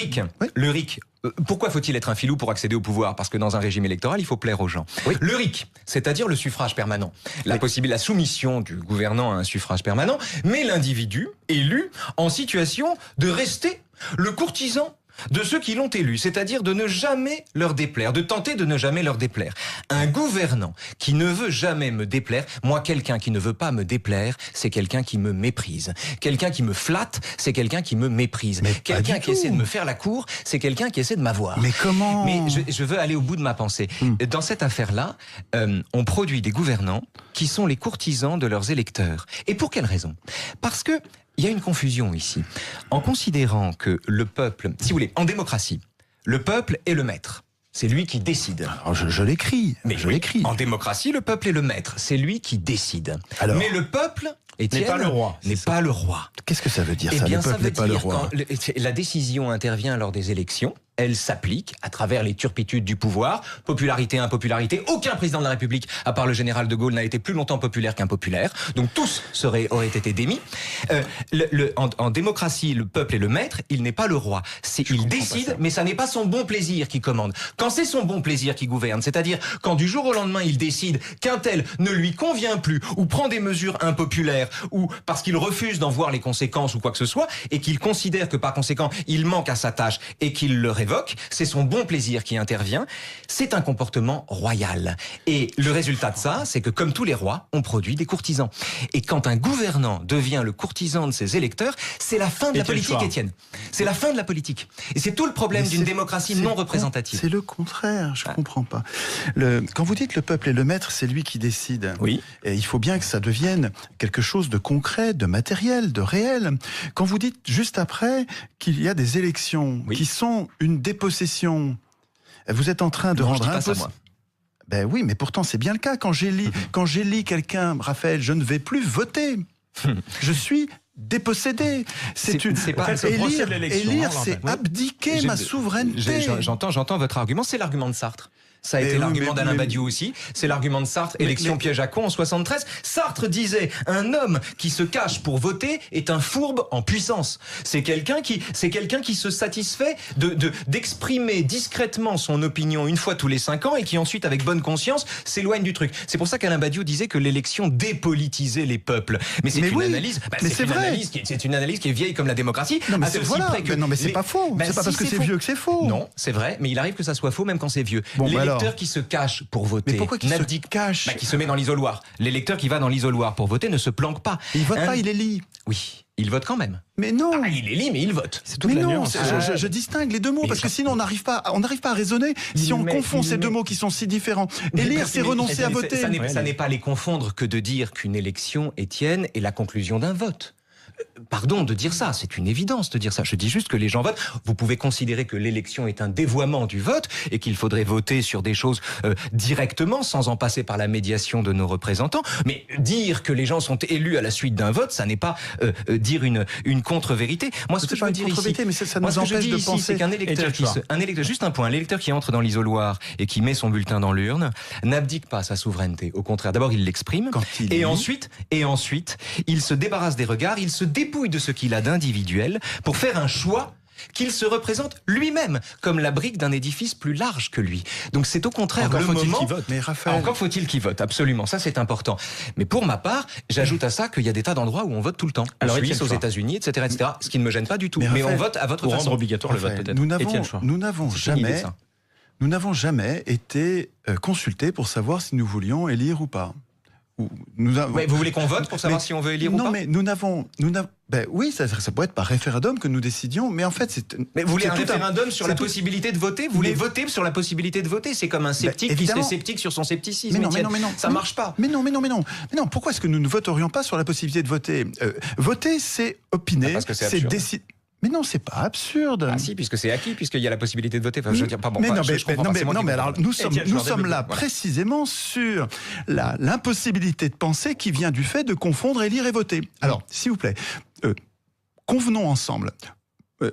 RIC, pourquoi faut-il être un filou pour accéder au pouvoir? Parce que dans un régime électoral, il faut plaire aux gens. Oui. Le RIC, c'est-à-dire le suffrage permanent, la soumission du gouvernant à un suffrage permanent, mais l'individu élu en situation de rester le courtisan de ceux qui l'ont élu, c'est-à-dire de ne jamais leur déplaire, de tenter de ne jamais leur déplaire. Un gouvernant qui ne veut jamais me déplaire, moi, quelqu'un qui ne veut pas me déplaire, c'est quelqu'un qui me méprise. Quelqu'un qui me flatte, c'est quelqu'un qui me méprise. Quelqu'un qui essaie de me faire la cour, c'est quelqu'un qui essaie de m'avoir. Mais comment? Mais je veux aller au bout de ma pensée. Dans cette affaire-là, on produit des gouvernants qui sont les courtisans de leurs électeurs. Et pour quelle raison? Parce que il y a une confusion ici. En considérant que le peuple, si vous voulez, en démocratie, le peuple est le maître. C'est lui qui décide. Alors je l'écris. Mais je l'écris. En démocratie, le peuple est le maître. C'est lui qui décide. Alors, mais le peuple, Étienne, n'est pas le roi. N'est pas le roi. Qu'est-ce que ça veut dire, Eh ça? bien, Le peuple n'est pas le roi. quand la décision intervient lors des élections, elle s'applique à travers les turpitudes du pouvoir, popularité, impopularité. Aucun président de la République, à part le général de Gaulle, n'a été plus longtemps populaire qu'impopulaire. Donc tous auraient été démis. En démocratie, le peuple est le maître, il n'est pas le roi. Il décide, mais ça n'est pas son bon plaisir qui commande. Quand c'est son bon plaisir qui gouverne, c'est-à-dire quand du jour au lendemain il décide qu'un tel ne lui convient plus, ou prend des mesures impopulaires, ou parce qu'il refuse d'en voir les conséquences ou quoi que ce soit, et qu'il considère que par conséquent il manque à sa tâche et qu'il le révoque, c'est son bon plaisir qui intervient. C'est un comportement royal. Et le résultat de ça, c'est que comme tous les rois, on produit des courtisans. Et quand un gouvernant devient le courtisan de ses électeurs, c'est la fin de la politique, Étienne. C'est la fin de la politique. Et c'est tout le problème d'une démocratie non représentative. C'est le contraire, je comprends pas. Quand vous dites le peuple est le maître, c'est lui qui décide. Oui. Et il faut bien que ça devienne quelque chose de concret, de matériel, de réel. Quand vous dites juste après qu'il y a des élections qui sont une dépossession, vous êtes en train de rendre impossible. Ben oui, mais pourtant c'est bien le cas. Quand j'élis quelqu'un, Raphaël, je ne vais plus voter. Je suis dépossédé. Élire, c'est abdiquer ma souveraineté. J'entends votre argument. C'est l'argument de Sartre. Ça a été l'argument d'Alain Badiou aussi. C'est l'argument de Sartre, élection piège à con en 73. Sartre disait, un homme qui se cache pour voter est un fourbe en puissance. C'est quelqu'un qui se satisfait d'exprimer discrètement son opinion une fois tous les 5 ans et qui ensuite, avec bonne conscience, s'éloigne du truc. C'est pour ça qu'Alain Badiou disait que l'élection dépolitisait les peuples. Mais c'est une analyse. C'est une analyse qui est vieille comme la démocratie. Non, mais c'est pas faux. C'est pas parce que c'est vieux que c'est faux. Non, c'est vrai. Mais il arrive que ça soit faux même quand c'est vieux. L'électeur qui se cache pour voter, mais pourquoi qu'il se cache? Qui se met dans l'isoloir. L'électeur qui va dans l'isoloir pour voter ne se planque pas. Il vote pas, il élit. Oui, il vote quand même. Mais non. Il élit, mais il vote. C'est toute la nuance. Je distingue les deux mots parce que sinon on n'arrive pas à raisonner si on confond ces deux mots qui sont si différents. Élire, c'est renoncer à voter. Ça n'est pas les confondre que de dire qu'une élection, Étienne, est la conclusion d'un vote. Pardon de dire ça, c'est une évidence de dire ça. Je dis juste que les gens votent. Vous pouvez considérer que l'élection est un dévoiement du vote et qu'il faudrait voter sur des choses directement sans en passer par la médiation de nos représentants. Mais dire que les gens sont élus à la suite d'un vote, ça n'est pas dire une contre-vérité. Moi, ce que je veux dire ici, mais ça nous empêche de penser. C'est qu'un électeur juste un point, l'électeur qui entre dans l'isoloir et qui met son bulletin dans l'urne n'abdique pas sa souveraineté. Au contraire, d'abord il l'exprime et ensuite il se débarrasse des regards, il se dépouille de ce qu'il a d'individuel pour faire un choix qu'il se représente lui-même comme la brique d'un édifice plus large que lui. Donc c'est au contraire encore le faut-il moment... qu'il vote, mais Raphaël... Encore faut-il qu'il vote, absolument, ça c'est important. Mais pour ma part, j'ajoute à ça qu'il y a des tas d'endroits où on vote tout le temps. En Suisse, aux États-Unis, etc., etc. Ce qui ne me gêne pas du tout. Mais on vote à votre façon. Pour rendre obligatoire le vote peut-être. Nous n'avons jamais été consultés pour savoir si nous voulions élire ou pas. Mais vous voulez qu'on vote pour savoir si on veut élire ou pas? Non, mais nous n'avons. Oui, ça pourrait être par référendum que nous décidions, mais en fait, c'est. Mais vous voulez un référendum sur la possibilité de voter? Vous voulez voter sur la possibilité de voter? C'est comme un sceptique qui serait sceptique sur son scepticisme. Mais non, ça marche pas. Mais non. Pourquoi est-ce que nous ne voterions pas sur la possibilité de voter? Voter, c'est opiner, parce que c'est décider. Mais non, c'est pas absurde. Ah si, puisque c'est acquis, puisqu'il y a la possibilité de voter. Enfin, je veux dire, pas bon. Mais alors nous sommes là précisément sur l'impossibilité de penser qui vient du fait de confondre élire et voter. Alors, s'il vous plaît, convenons ensemble.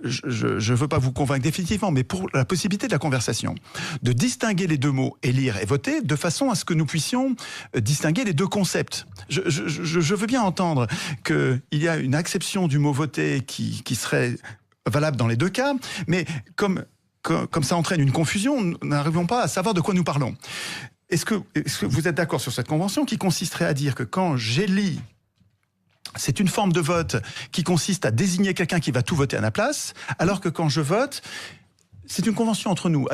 Je ne veux pas vous convaincre définitivement, mais pour la possibilité de la conversation, de distinguer les deux mots élire et voter, de façon à ce que nous puissions distinguer les deux concepts. Je veux bien entendre qu'il y a une acception du mot voter qui serait valable dans les deux cas, mais comme ça entraîne une confusion, nous n'arrivons pas à savoir de quoi nous parlons. Est-ce que vous êtes d'accord sur cette convention qui consisterait à dire que quand j'élis, c'est une forme de vote qui consiste à désigner quelqu'un qui va tout voter à ma place, alors que quand je vote, c'est une convention entre nous.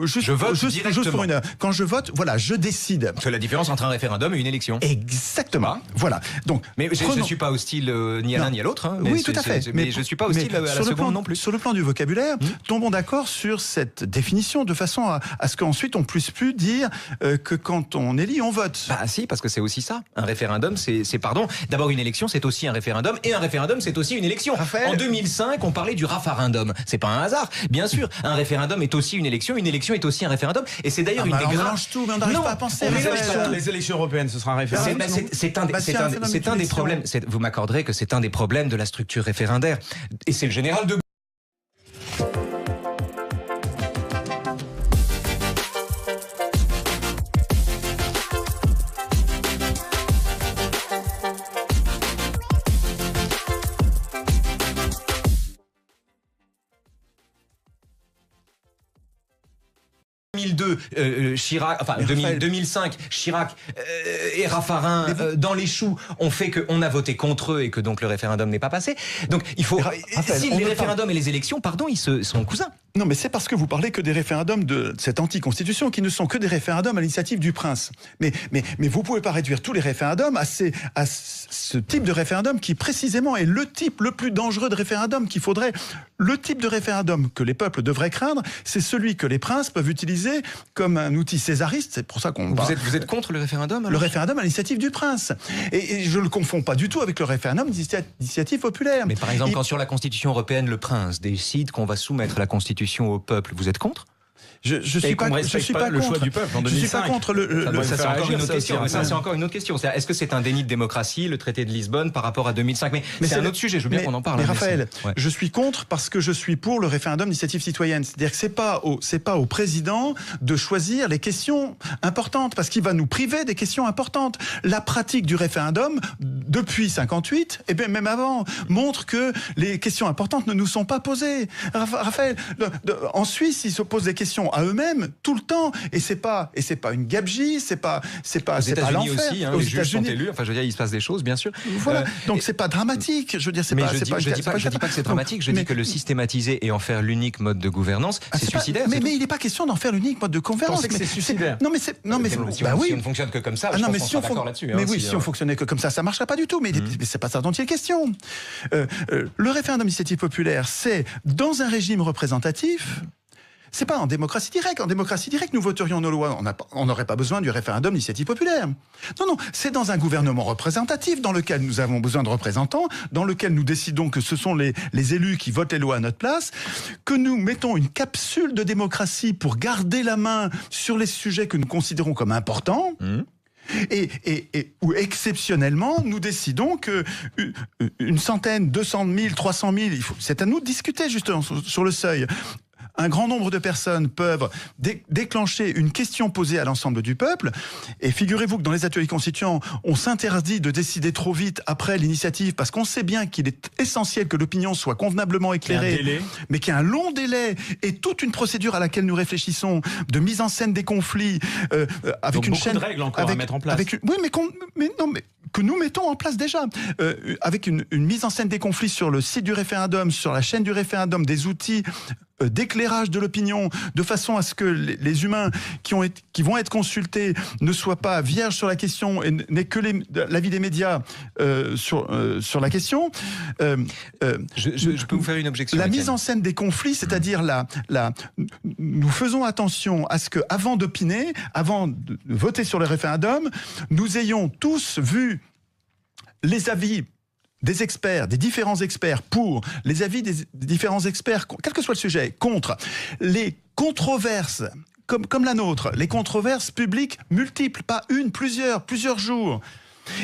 Je vote juste pour une heure. Quand je vote, voilà, je décide. C'est la différence entre un référendum et une élection. Exactement. Voilà. Donc, mais je ne suis pas hostile ni à l'un ni à l'autre. Hein, oui, tout à fait. Mais je ne suis pas hostile à la seconde non plus. Sur le plan du vocabulaire, tombons d'accord sur cette définition de façon à ce qu'ensuite on puisse plus dire que quand on élit, on vote. Bah si, parce que c'est aussi ça. Un référendum, pardon. D'abord, une élection, c'est aussi un référendum. Et un référendum, c'est aussi une élection. Raphaël. En 2005, on parlait du rafarendum. C'est pas un hasard. Bien sûr, un référendum est aussi une élection est aussi un référendum, et c'est d'ailleurs une des on mélange tout, mais on n'arrive pas à penser. Les élections européennes, ce sera un référendum. C'est un des problèmes. Vous m'accorderez que c'est un des problèmes de la structure référendaire, et c'est le général de Gaulle. Chirac, enfin 2005, Chirac et Raffarin dans les choux ont fait qu'on a voté contre eux et que donc le référendum n'est pas passé. Donc il faut, si les référendums et les élections, pardon, ils sont cousins. Non, mais c'est parce que vous parlez que des référendums de cette anti-constitution qui ne sont que des référendums à l'initiative du prince. Mais vous pouvez pas réduire tous les référendums à ce type de référendum qui précisément est le type le plus dangereux de référendum qu'il faudrait. Le type de référendum que les peuples devraient craindre, c'est celui que les princes peuvent utiliser comme un outil césariste. C'est pour ça qu'on... Vous êtes contre le référendum alors ? Le référendum à l'initiative du prince. Et je ne le confonds pas du tout avec le référendum d'initiative populaire. Mais par exemple, quand sur la Constitution européenne, le prince décide qu'on va soumettre la Constitution au peuple, vous êtes contre ? Je suis pas le choix du peuple en 2005. Je suis pas contre ça c'est encore une autre question. Ça c'est encore une autre question. Est-ce que c'est un déni de démocratie, le traité de Lisbonne par rapport à 2005 ? Mais c'est un autre sujet. Je veux bien qu'on en parle. Mais Raphaël, je suis contre parce que je suis pour le référendum d'initiative citoyenne. C'est-à-dire que c'est pas au président de choisir les questions importantes parce qu'il va nous priver des questions importantes. La pratique du référendum depuis 58 et bien même avant montre que les questions importantes ne nous sont pas posées. Raphaël, en Suisse, ils se posent des questions à eux-mêmes tout le temps, et c'est pas une gabegie, c'est pas États-Unis l'enfer. Aussi, les juges sont élus. Enfin, je veux dire, il se passe des choses, bien sûr. Voilà. Donc c'est pas dramatique. Je veux dire, je dis pas que c'est dramatique. Je dis que le systématiser et en faire l'unique mode de gouvernance, c'est suicidaire. Mais il n'est pas question d'en faire l'unique mode de gouvernance. Je pensais que c'est suicidaire. Si on ne fonctionne que comme ça, je pense qu'on sera d'accord là-dessus. Mais oui, si on fonctionnait que comme ça marcherait pas du tout. Mais c'est pas ça dont il est question. Le référendum d'initiative populaire, c'est dans un régime représentatif. C'est pas en démocratie directe. En démocratie directe, nous voterions nos lois. On n'aurait pas besoin du référendum d'initiative populaire. Non, c'est dans un gouvernement représentatif dans lequel nous avons besoin de représentants, dans lequel nous décidons que ce sont les élus qui votent les lois à notre place, que nous mettons une capsule de démocratie pour garder la main sur les sujets que nous considérons comme importants. Et où exceptionnellement nous décidons que une centaine, 200 000, 300 000, c'est à nous de discuter justement sur le seuil. Un grand nombre de personnes peuvent déclencher une question posée à l'ensemble du peuple. Et figurez-vous que dans les ateliers constituants, on s'interdit de décider trop vite après l'initiative parce qu'on sait bien qu'il est essentiel que l'opinion soit convenablement éclairée, mais qu'il y a un long délai et toute une procédure à laquelle nous réfléchissons de mise en scène des conflits avec donc une beaucoup chaîne de règles encore à mettre en place. Mais que nous mettons en place déjà avec une mise en scène des conflits sur le site du référendum, sur la chaîne du référendum, des outils d'éclairage de l'opinion, de façon à ce que les humains qui vont être consultés ne soient pas vierges sur la question et n'aient que l'avis des médias sur la question. Je peux vous faire une objection. La mise en scène des conflits, c'est-à-dire nous faisons attention à ce que, avant d'opiner, avant de voter sur le référendum, nous ayons tous vu les avis des experts, des différents experts pour, les avis des différents experts, quel que soit le sujet, contre, les controverses, comme la nôtre, les controverses publiques multiples, pas une, plusieurs jours.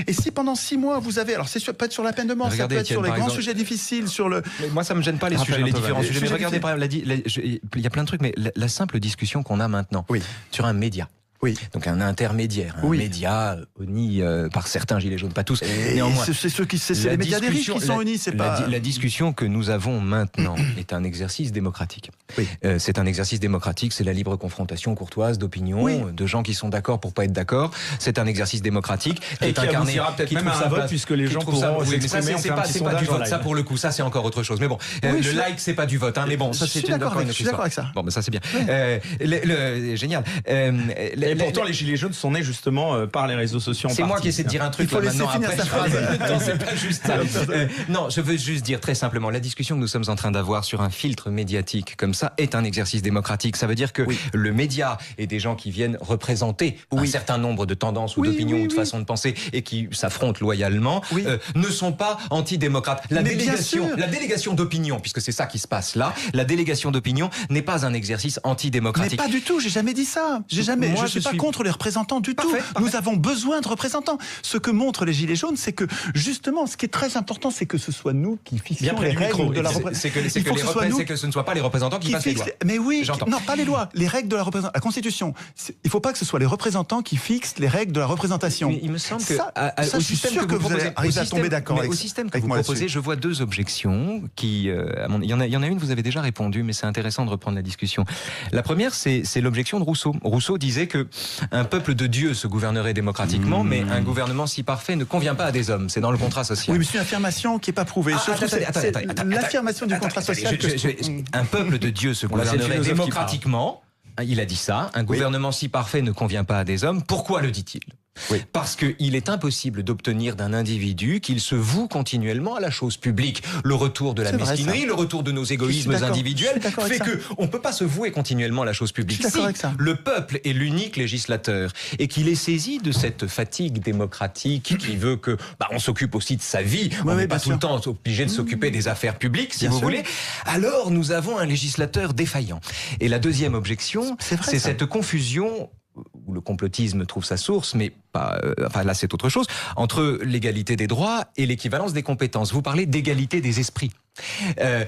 Et si pendant 6 mois vous avez, alors c'est peut être sur la peine de mort, ça peut être sur les grands sujets difficiles, sur le. Mais moi ça me gêne pas les différents sujets. Mais regardez, par exemple, il y a plein de trucs, mais la simple discussion qu'on a maintenant sur un média. Oui. Donc un intermédiaire, un média uni par certains gilets jaunes, pas tous. Néanmoins, c'est les médias des riches qui sont unis, c'est pas... La discussion que nous avons maintenant est un exercice démocratique. Oui. C'est un exercice démocratique, c'est la libre confrontation courtoise d'opinions, de gens qui sont d'accord pour pas être d'accord. C'est un exercice démocratique qui est incarné. Peut-être même un vote puisque les gens pourront s'exprimer. C'est pas du vote. Ça pour le coup, ça c'est encore autre chose. Mais bon, le like c'est pas du vote. Mais bon, ça c'est une autre Je suis d'accord avec ça. Bon, mais ça c'est bien. Génial. Et pourtant, les gilets jaunes sont nés justement par les réseaux sociaux. C'est moi qui essaie de dire un truc là maintenant. Après, c'est pas juste ça. Non, je veux juste dire très simplement, la discussion que nous sommes en train d'avoir sur un filtre médiatique comme ça est un exercice démocratique. Ça veut dire que le média et des gens qui viennent représenter un certain nombre de tendances ou d'opinions ou de façons de penser et qui s'affrontent loyalement ne sont pas antidémocrates. La délégation d'opinion, puisque c'est ça qui se passe là, la délégation d'opinion n'est pas un exercice antidémocratique. Mais pas du tout, j'ai jamais dit ça. Je suis pas contre les représentants du tout. Nous avons besoin de représentants. Ce que montrent les Gilets jaunes, c'est que justement, ce qui est très important, c'est que ce soit nous qui fixons les règles de la représentation. C'est que ce ne soit pas les représentants qui passent les lois. Mais oui, non, pas les lois, les règles de la représentation. La Constitution. Il ne faut pas que ce soit les représentants qui fixent les règles de la représentation. Il me semble que je suis sûr que vous allez arriver à tomber d'accord avec au système que vous proposez, je vois deux objections qui, il y en a une, vous avez déjà répondu, mais c'est intéressant de reprendre la discussion. La première, c'est l'objection de Rousseau. Rousseau disait que un peuple de Dieu se gouvernerait démocratiquement, mais un gouvernement si parfait ne convient pas à des hommes. C'est dans le contrat social. Oui, mais c'est une affirmation qui n'est pas prouvée. L'affirmation du contrat social. Un peuple de Dieu se gouvernerait démocratiquement. Il a dit ça. Un gouvernement si parfait ne convient pas à des hommes. Pourquoi le dit-il ? Parce qu'il est impossible d'obtenir d'un individu qu'il se voue continuellement à la chose publique. Le retour de la mesquinerie, le retour de nos égoïsmes individuels fait qu'on ne peut pas se vouer continuellement à la chose publique. Si le peuple est l'unique législateur et qu'il est saisi de cette fatigue démocratique qui veut que on s'occupe aussi de sa vie, on n'est pas tout le temps obligé de s'occuper des affaires publiques, si vous voulez, alors nous avons un législateur défaillant. Et la deuxième objection, c'est cette confusion où le complotisme trouve sa source, mais pas, là c'est autre chose, entre l'égalité des droits et l'équivalence des compétences. Vous parlez d'égalité des esprits. À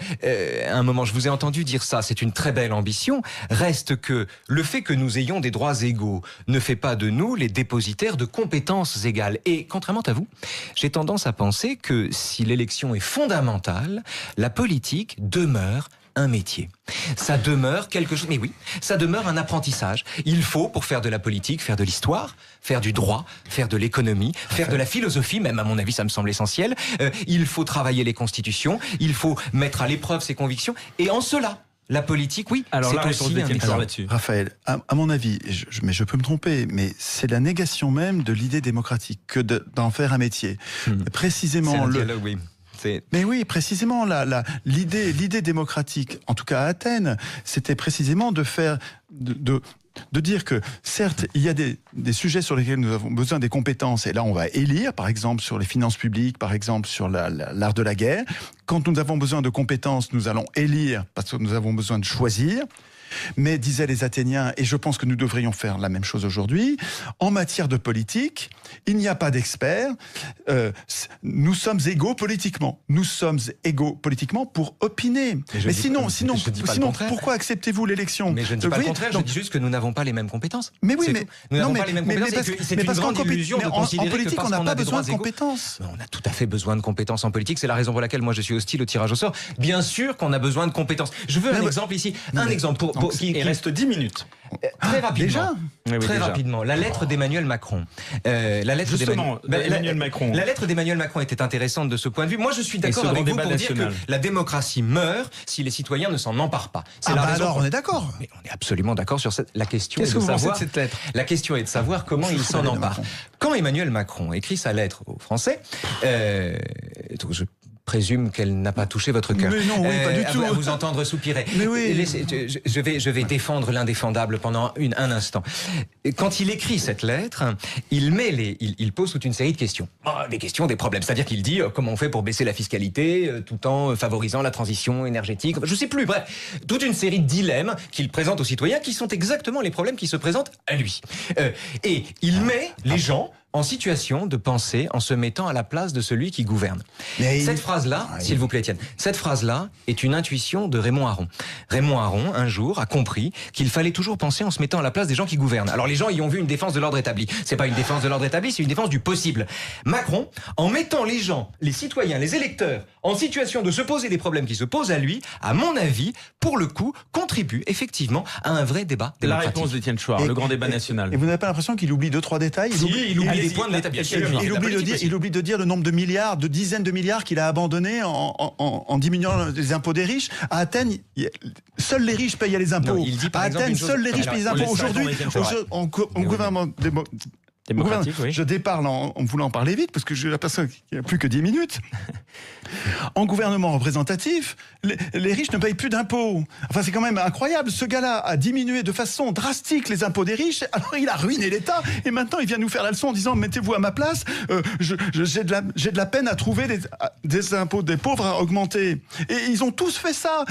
un moment, je vous ai entendu dire ça, c'est une très belle ambition. Reste que le fait que nous ayons des droits égaux ne fait pas de nous les dépositaires de compétences égales. Et contrairement à vous, j'ai tendance à penser que si l'élection est fondamentale, la politique demeure un métier. Ça demeure quelque chose, mais oui, ça demeure un apprentissage. Il faut, pour faire de la politique, faire de l'histoire, faire du droit, faire de l'économie, faire de la philosophie, même à mon avis ça me semble essentiel. Il faut travailler les constitutions, il faut mettre à l'épreuve ses convictions, et en cela, la politique, oui, alors c'est aussi un métier. là-dessus. Raphaël, à mon avis, mais je peux me tromper, mais c'est la négation même de l'idée démocratique que d'en faire un métier. Précisément, oui. Mais oui, précisément, l'idée démocratique, en tout cas à Athènes, c'était précisément de faire, de dire que, certes, il y a des sujets sur lesquels nous avons besoin des compétences, et là, on va élire, par exemple, sur les finances publiques, par exemple, sur l'art de la guerre. Quand nous avons besoin de compétences, nous allons élire, parce que nous avons besoin de choisir. Mais, disaient les Athéniens, et je pense que nous devrions faire la même chose aujourd'hui, en matière de politique, il n'y a pas d'experts, nous sommes égaux politiquement. Nous sommes égaux politiquement pour opiner. Mais sinon, pourquoi acceptez-vous l'élection ? Mais je ne dis pas le contraire, je dis juste que nous n'avons pas les mêmes compétences. Mais oui, mais nous n'avons pas les mêmes compétences. C'est une grande illusion de considérer que politique, parce on n'a qu'on pas a des besoin droits de compétences. On a tout à fait besoin de compétences en politique. C'est la raison pour laquelle moi je suis hostile au tirage au sort. Bien sûr qu'on a besoin de compétences. Je veux un exemple ici. Un exemple il reste 10 minutes. Très rapidement. Déjà Très rapidement. La lettre d'Emmanuel Macron. Emmanuel Macron. La lettre d'Emmanuel Macron était intéressante de ce point de vue. Moi, je suis d'accord avec vous pour dire que la démocratie meurt si les citoyens ne s'en emparent pas. C'est la raison. Alors, on est d'accord. Mais on est absolument d'accord sur la question. Qu'est-ce que vous pensez de cette lettre ? La question est de savoir comment il s'en empare. Quand Emmanuel Macron écrit sa lettre aux Français, je présume qu'elle n'a pas touché votre cœur. Mais non, oui, pas du tout. À vous entendre soupirer. Mais oui. Je vais défendre l'indéfendable pendant un instant. Quand il écrit cette lettre, il pose toute une série de questions. Des questions, des problèmes. C'est-à-dire qu'il dit comment on fait pour baisser la fiscalité tout en favorisant la transition énergétique. Je sais plus. Bref, toute une série de dilemmes qu'il présente aux citoyens qui sont exactement les problèmes qui se présentent à lui. Et il met les gens en situation de penser en se mettant à la place de celui qui gouverne. Cette phrase-là, s'il vous plaît Étienne, cette phrase-là est une intuition de Raymond Aron. Raymond Aron, un jour, a compris qu'il fallait toujours penser en se mettant à la place des gens qui gouvernent. Alors les gens y ont vu une défense de l'ordre établi. C'est pas une défense de l'ordre établi, c'est une défense du possible. Macron, en mettant les gens, les citoyens, les électeurs, en situation de se poser les problèmes qui se posent à lui, à mon avis, pour le coup, contribue effectivement à un vrai débat démocratique. La réponse d'Étienne Chouard, le grand débat national. Et vous n'avez pas l'impression qu'il oublie 2-3 détails? Il oublie des points de l'état, bien sûr. Il oublie de dire le nombre de milliards, de dizaines de milliards qu'il a abandonnés en diminuant les impôts des riches. À Athènes, seuls les riches payaient les impôts. Non, il dit, par à exemple, Athènes, seuls les riches payent les impôts. Aujourd'hui, en gouvernement démocratique, oui. Je déparle en voulant parler vite, parce que j'ai l'impression qu'il n'y a plus que 10 minutes. En gouvernement représentatif, les riches ne payent plus d'impôts. Enfin, c'est quand même incroyable. Ce gars-là a diminué de façon drastique les impôts des riches, alors il a ruiné l'État, et maintenant il vient nous faire la leçon en disant « mettez-vous à ma place, j'ai de la peine à trouver des impôts des pauvres à augmenter ». Et ils ont tous fait ça.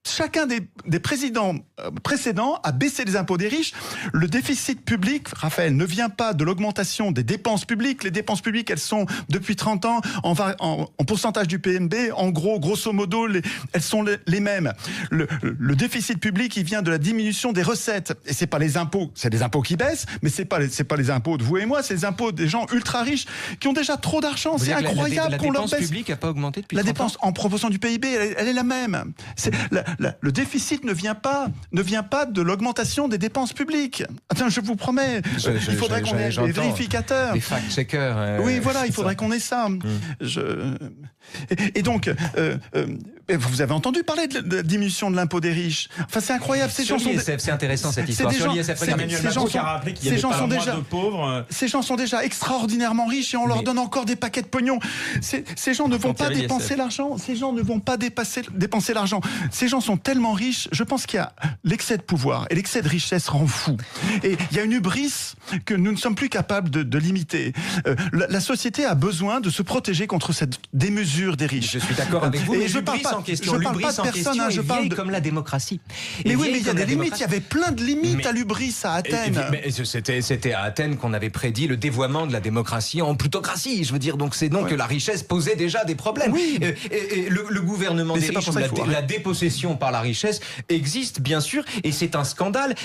Chacun des présidents précédents a baissé les impôts des riches. Le déficit public, Raphaël, ne vient pas de l'augmentation des dépenses publiques. Les dépenses publiques, elles sont, depuis 30 ans, en pourcentage du PNB, en gros, grosso modo, elles sont les mêmes. Le déficit public, il vient de la diminution des recettes. Et c'est pas les impôts, c'est des impôts qui baissent, mais c'est pas les impôts de vous et moi, c'est les impôts des gens ultra riches qui ont déjà trop d'argent. C'est incroyable qu'on leur baisse. La dépense publique n'a pas augmenté depuis 30 ans. La dépense en proportion du PIB, elle est la même. Le déficit ne vient pas de l'augmentation des dépenses publiques. Attends, je vous promets, il faudrait qu'on ait des vérificateurs. Des fact-checkers. Oui, voilà, il faudrait qu'on ait ça. Et donc, vous avez entendu parler de la diminution de l'impôt des riches. Enfin, c'est incroyable. Sur l'ISF, c'est intéressant cette histoire. Sur l'ISF, Emmanuel Macron qui a rappelé qu'il y avait pas moins de pauvres. Ces gens sont déjà extraordinairement riches et on leur donne encore des paquets de pognon. Ces gens ne vont pas dépenser l'argent. Ces gens ne vont pas dépenser l'argent. Ces gens sont tellement riches, je pense qu'il y a l'excès de pouvoir et l'excès de richesse rend fou. Et il y a une hubris que nous ne sommes plus capables de limiter. La société a besoin de se protéger contre cette démesure des riches. Je suis d'accord avec vous, mais je parle pas de personne, je parle comme la démocratie. Mais oui, mais il y a des limites, il y avait plein de limites à l'ubris à Athènes. C'était à Athènes qu'on avait prédit le dévoiement de la démocratie en plutocratie. Je veux dire, donc c'est donc que la richesse posait déjà des problèmes. Oui. Et le gouvernement des riches, la dépossession par la richesse existe bien sûr, et c'est un scandale,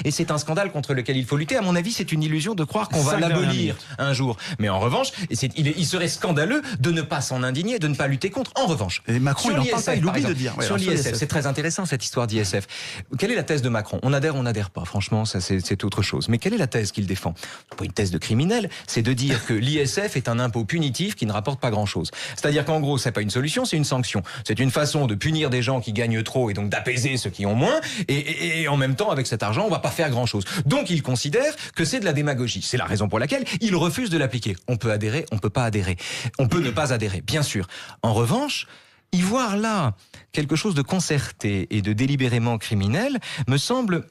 contre lequel il faut lutter. À mon avis, c'est une illusion de croire qu'on va l'abolir un jour. Mais en revanche, il serait scandaleux de ne pas s'en indigner, de ne pas lutter contre. En revanche, et Macron, il n'en parle pas, il oublie de dire. Sur l'ISF, c'est très intéressant cette histoire d'ISF. Quelle est la thèse de Macron? On adhère, on n'adhère pas. Franchement, ça c'est autre chose. Mais quelle est la thèse qu'il défend? Pas une thèse de criminel, c'est de dire que l'ISF est un impôt punitif qui ne rapporte pas grand-chose. C'est-à-dire qu'en gros, c'est pas une solution, c'est une sanction. C'est une façon de punir des gens qui gagnent trop et donc d'apaiser ceux qui ont moins. Et en même temps, avec cet argent, on va pas faire grand-chose. Donc, il considère que c'est de la démagogie. C'est la raison pour laquelle il refuse de l'appliquer. On peut adhérer, on peut pas adhérer. On peut ne pas adhérer, bien sûr. En revanche, y voir là quelque chose de concerté et de délibérément criminel me semble,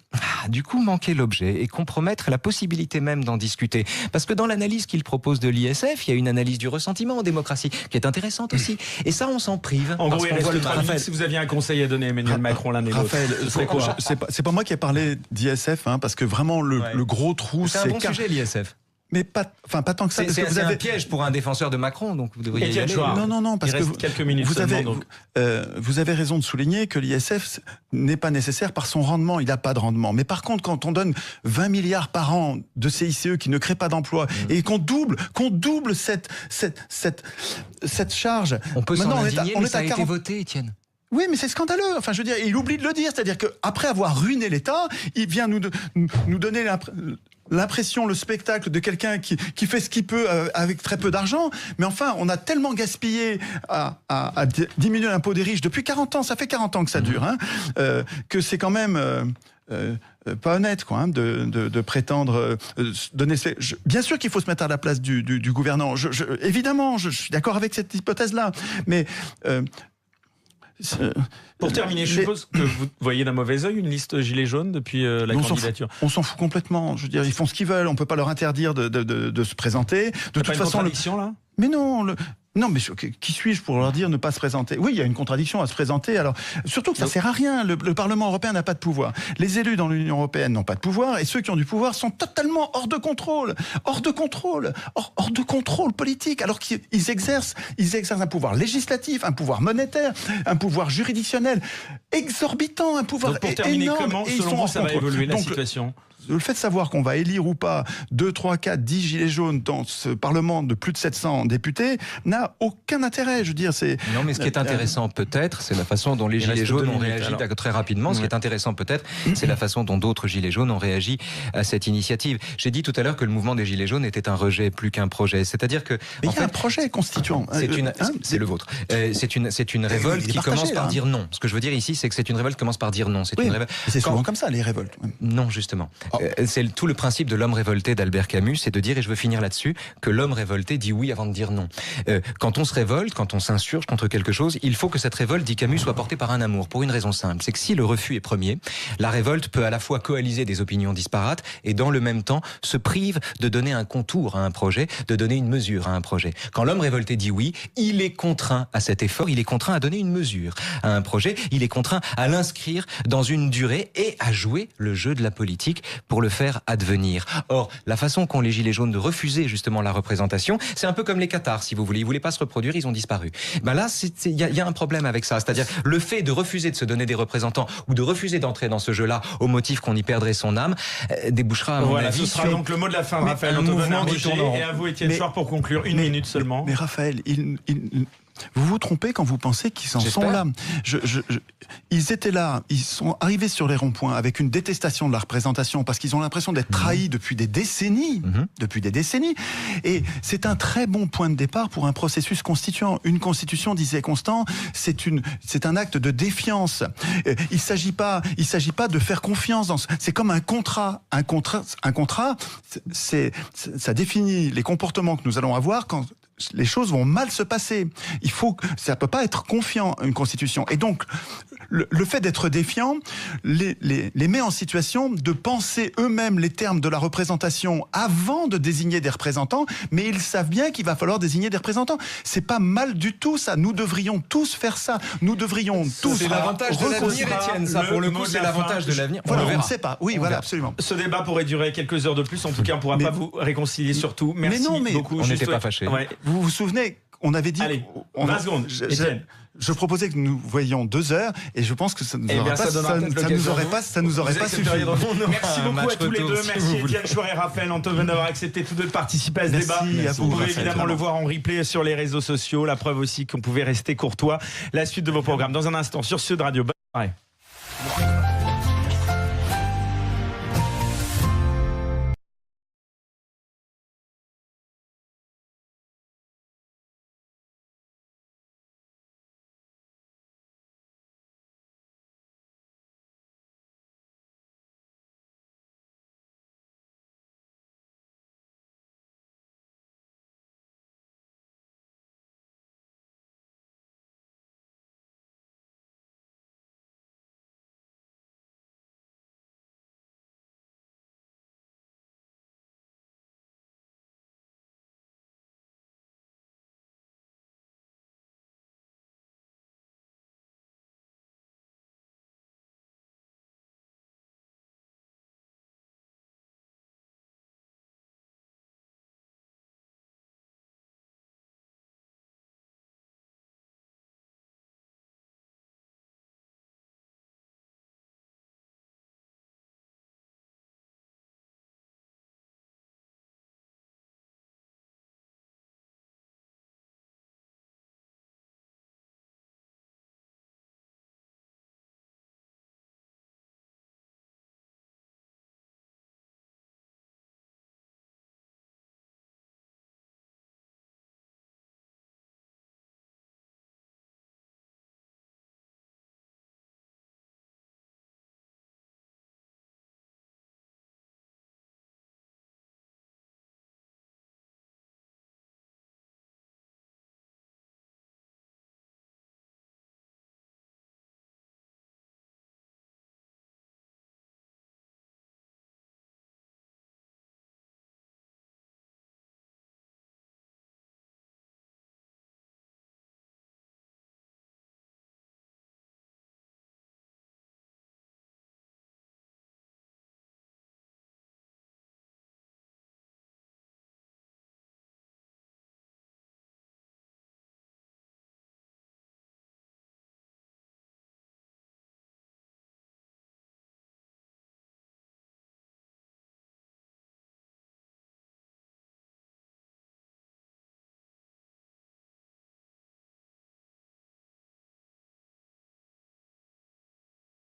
du coup, manquer l'objet et compromettre la possibilité même d'en discuter. Parce que dans l'analyse qu'il propose de l'ISF, il y a une analyse du ressentiment en démocratie qui est intéressante aussi. Et ça, on s'en prive. En gros, il reste 3 minutes. Si vous aviez un conseil à donner à Emmanuel Macron, l'un et l'autre, ce serait quoi? C'est pas moi qui ai parlé d'ISF, parce que vraiment le gros trou, c'est un bon sujet, l'ISF. Mais pas tant que ça. C'est un piège pour un défenseur de Macron, donc vous devriez y aller. Non, parce que quelques minutes vous avez raison de souligner que l'ISF n'est pas nécessaire par son rendement. Il n'a pas de rendement. Mais par contre, quand on donne 20 milliards par an de CICE qui ne crée pas d'emploi et qu'on double cette charge. On peut s'en indigner, mais ça a été voté, Étienne. Oui, mais c'est scandaleux. Enfin, je veux dire, il oublie de le dire. C'est-à-dire qu'après avoir ruiné l'État, il vient nous donner l'impression, le spectacle de quelqu'un qui fait ce qu'il peut avec très peu d'argent. Mais enfin, on a tellement gaspillé à diminuer l'impôt des riches depuis 40 ans. Ça fait 40 ans que ça dure, que c'est quand même pas honnête, de prétendre donner. Bien sûr qu'il faut se mettre à la place du gouvernant. Évidemment, je suis d'accord avec cette hypothèse-là. Mais pour terminer, je suppose que vous voyez d'un mauvais œil une liste gilets jaunes depuis la candidature. On s'en fout complètement. Je veux dire, ils font ce qu'ils veulent. On peut pas leur interdire de se présenter. De toute façon, contradiction là. Mais non. Non, mais qui suis-je pour leur dire ne pas se présenter? Oui, il y a une contradiction à se présenter. Alors, surtout que ça sert à rien. Le Parlement européen n'a pas de pouvoir. Les élus dans l'Union européenne n'ont pas de pouvoir, et ceux qui ont du pouvoir sont totalement hors de contrôle politique. Alors qu'ils exercent un pouvoir législatif, un pouvoir monétaire, un pouvoir juridictionnel exorbitant, un pouvoir énorme. Donc pour terminer, comment, selon vous, ça va évoluer la situation? Le fait de savoir qu'on va élire ou pas 2, 3, 4, 10 gilets jaunes dans ce Parlement de plus de 700 députés n'a aucun intérêt. Je veux dire, c'est... Non, mais ce qui est intéressant peut-être, c'est la façon dont les gilets jaunes ont réagi très rapidement. Ce qui est intéressant peut-être, c'est la façon dont d'autres gilets jaunes ont réagi à cette initiative. J'ai dit tout à l'heure que le mouvement des gilets jaunes était un rejet plus qu'un projet. C'est-à-dire que... Mais il y a un projet constituant. C'est le vôtre. C'est une révolte qui commence par dire non. Ce que je veux dire ici, c'est que c'est une révolte qui commence par dire non. C'est souvent comme ça, les révoltes. Non, justement. C'est tout le principe de l'homme révolté d'Albert Camus, c'est de dire, et je veux finir là-dessus, que l'homme révolté dit oui avant de dire non. Quand on se révolte, quand on s'insurge contre quelque chose, il faut que cette révolte, dit Camus, soit portée par un amour, pour une raison simple. C'est que si le refus est premier, la révolte peut à la fois coaliser des opinions disparates et dans le même temps se prive de donner un contour à un projet, de donner une mesure à un projet. Quand l'homme révolté dit oui, il est contraint à cet effort, il est contraint à donner une mesure à un projet, il est contraint à l'inscrire dans une durée et à jouer le jeu de la politique pour le faire advenir. Or, la façon qu'ont les gilets jaunes de refuser justement la représentation, c'est un peu comme les Cathares, si vous voulez. Ils voulaient pas se reproduire, ils ont disparu. Ben là, il y a un problème avec ça. C'est-à-dire, le fait de refuser de se donner des représentants ou de refuser d'entrer dans ce jeu-là au motif qu'on y perdrait son âme, débouchera à mon avis. Ce sera donc le mot de la fin, Raphaël. Un mouvement du tournant. Et à vous, Étienne Chouard, pour conclure. Une minute seulement. Mais Raphaël, vous vous trompez quand vous pensez qu'ils en sont là. Ils étaient là, ils sont arrivés sur les ronds-points avec une détestation de la représentation parce qu'ils ont l'impression d'être trahis depuis des décennies. Et c'est un très bon point de départ pour un processus constituant. Une constitution, disait Constant, c'est un acte de défiance. Il s'agit pas de faire confiance c'est comme un contrat. Un contrat, ça définit les comportements que nous allons avoir quand les choses vont mal se passer. Ça peut pas être confiant, une constitution. Et donc, le fait d'être défiant les met en situation de penser eux-mêmes les termes de la représentation avant de désigner des représentants, mais ils savent bien qu'il va falloir désigner des représentants. C'est pas mal du tout, ça. Nous devrions tous faire ça. Nous devrions tous... C'est l'avantage de l'avenir, Étienne, ça. Pour le coup, c'est l'avantage de l'avenir. Voilà, on ne sait pas. Oui, voilà, absolument. Ce débat pourrait durer quelques heures de plus. En tout cas, on ne pourra pas vous réconcilier sur tout. Merci beaucoup. On n'était pas fâchés. Ouais. Vous vous souvenez, on avait dit... Allez, 20 secondes, Étienne. Je proposais que nous voyions 2 heures et je pense que ça nous aurait pas suffi. Merci beaucoup à tous les deux. Merci Étienne Chouard et Raphaël Antoven d'avoir accepté tous deux de participer à ce débat. Vous pouvez évidemment le voir en replay sur les réseaux sociaux. La preuve aussi qu'on pouvait rester courtois. La suite de vos programmes dans un instant sur Sud Radio. Bonne soirée.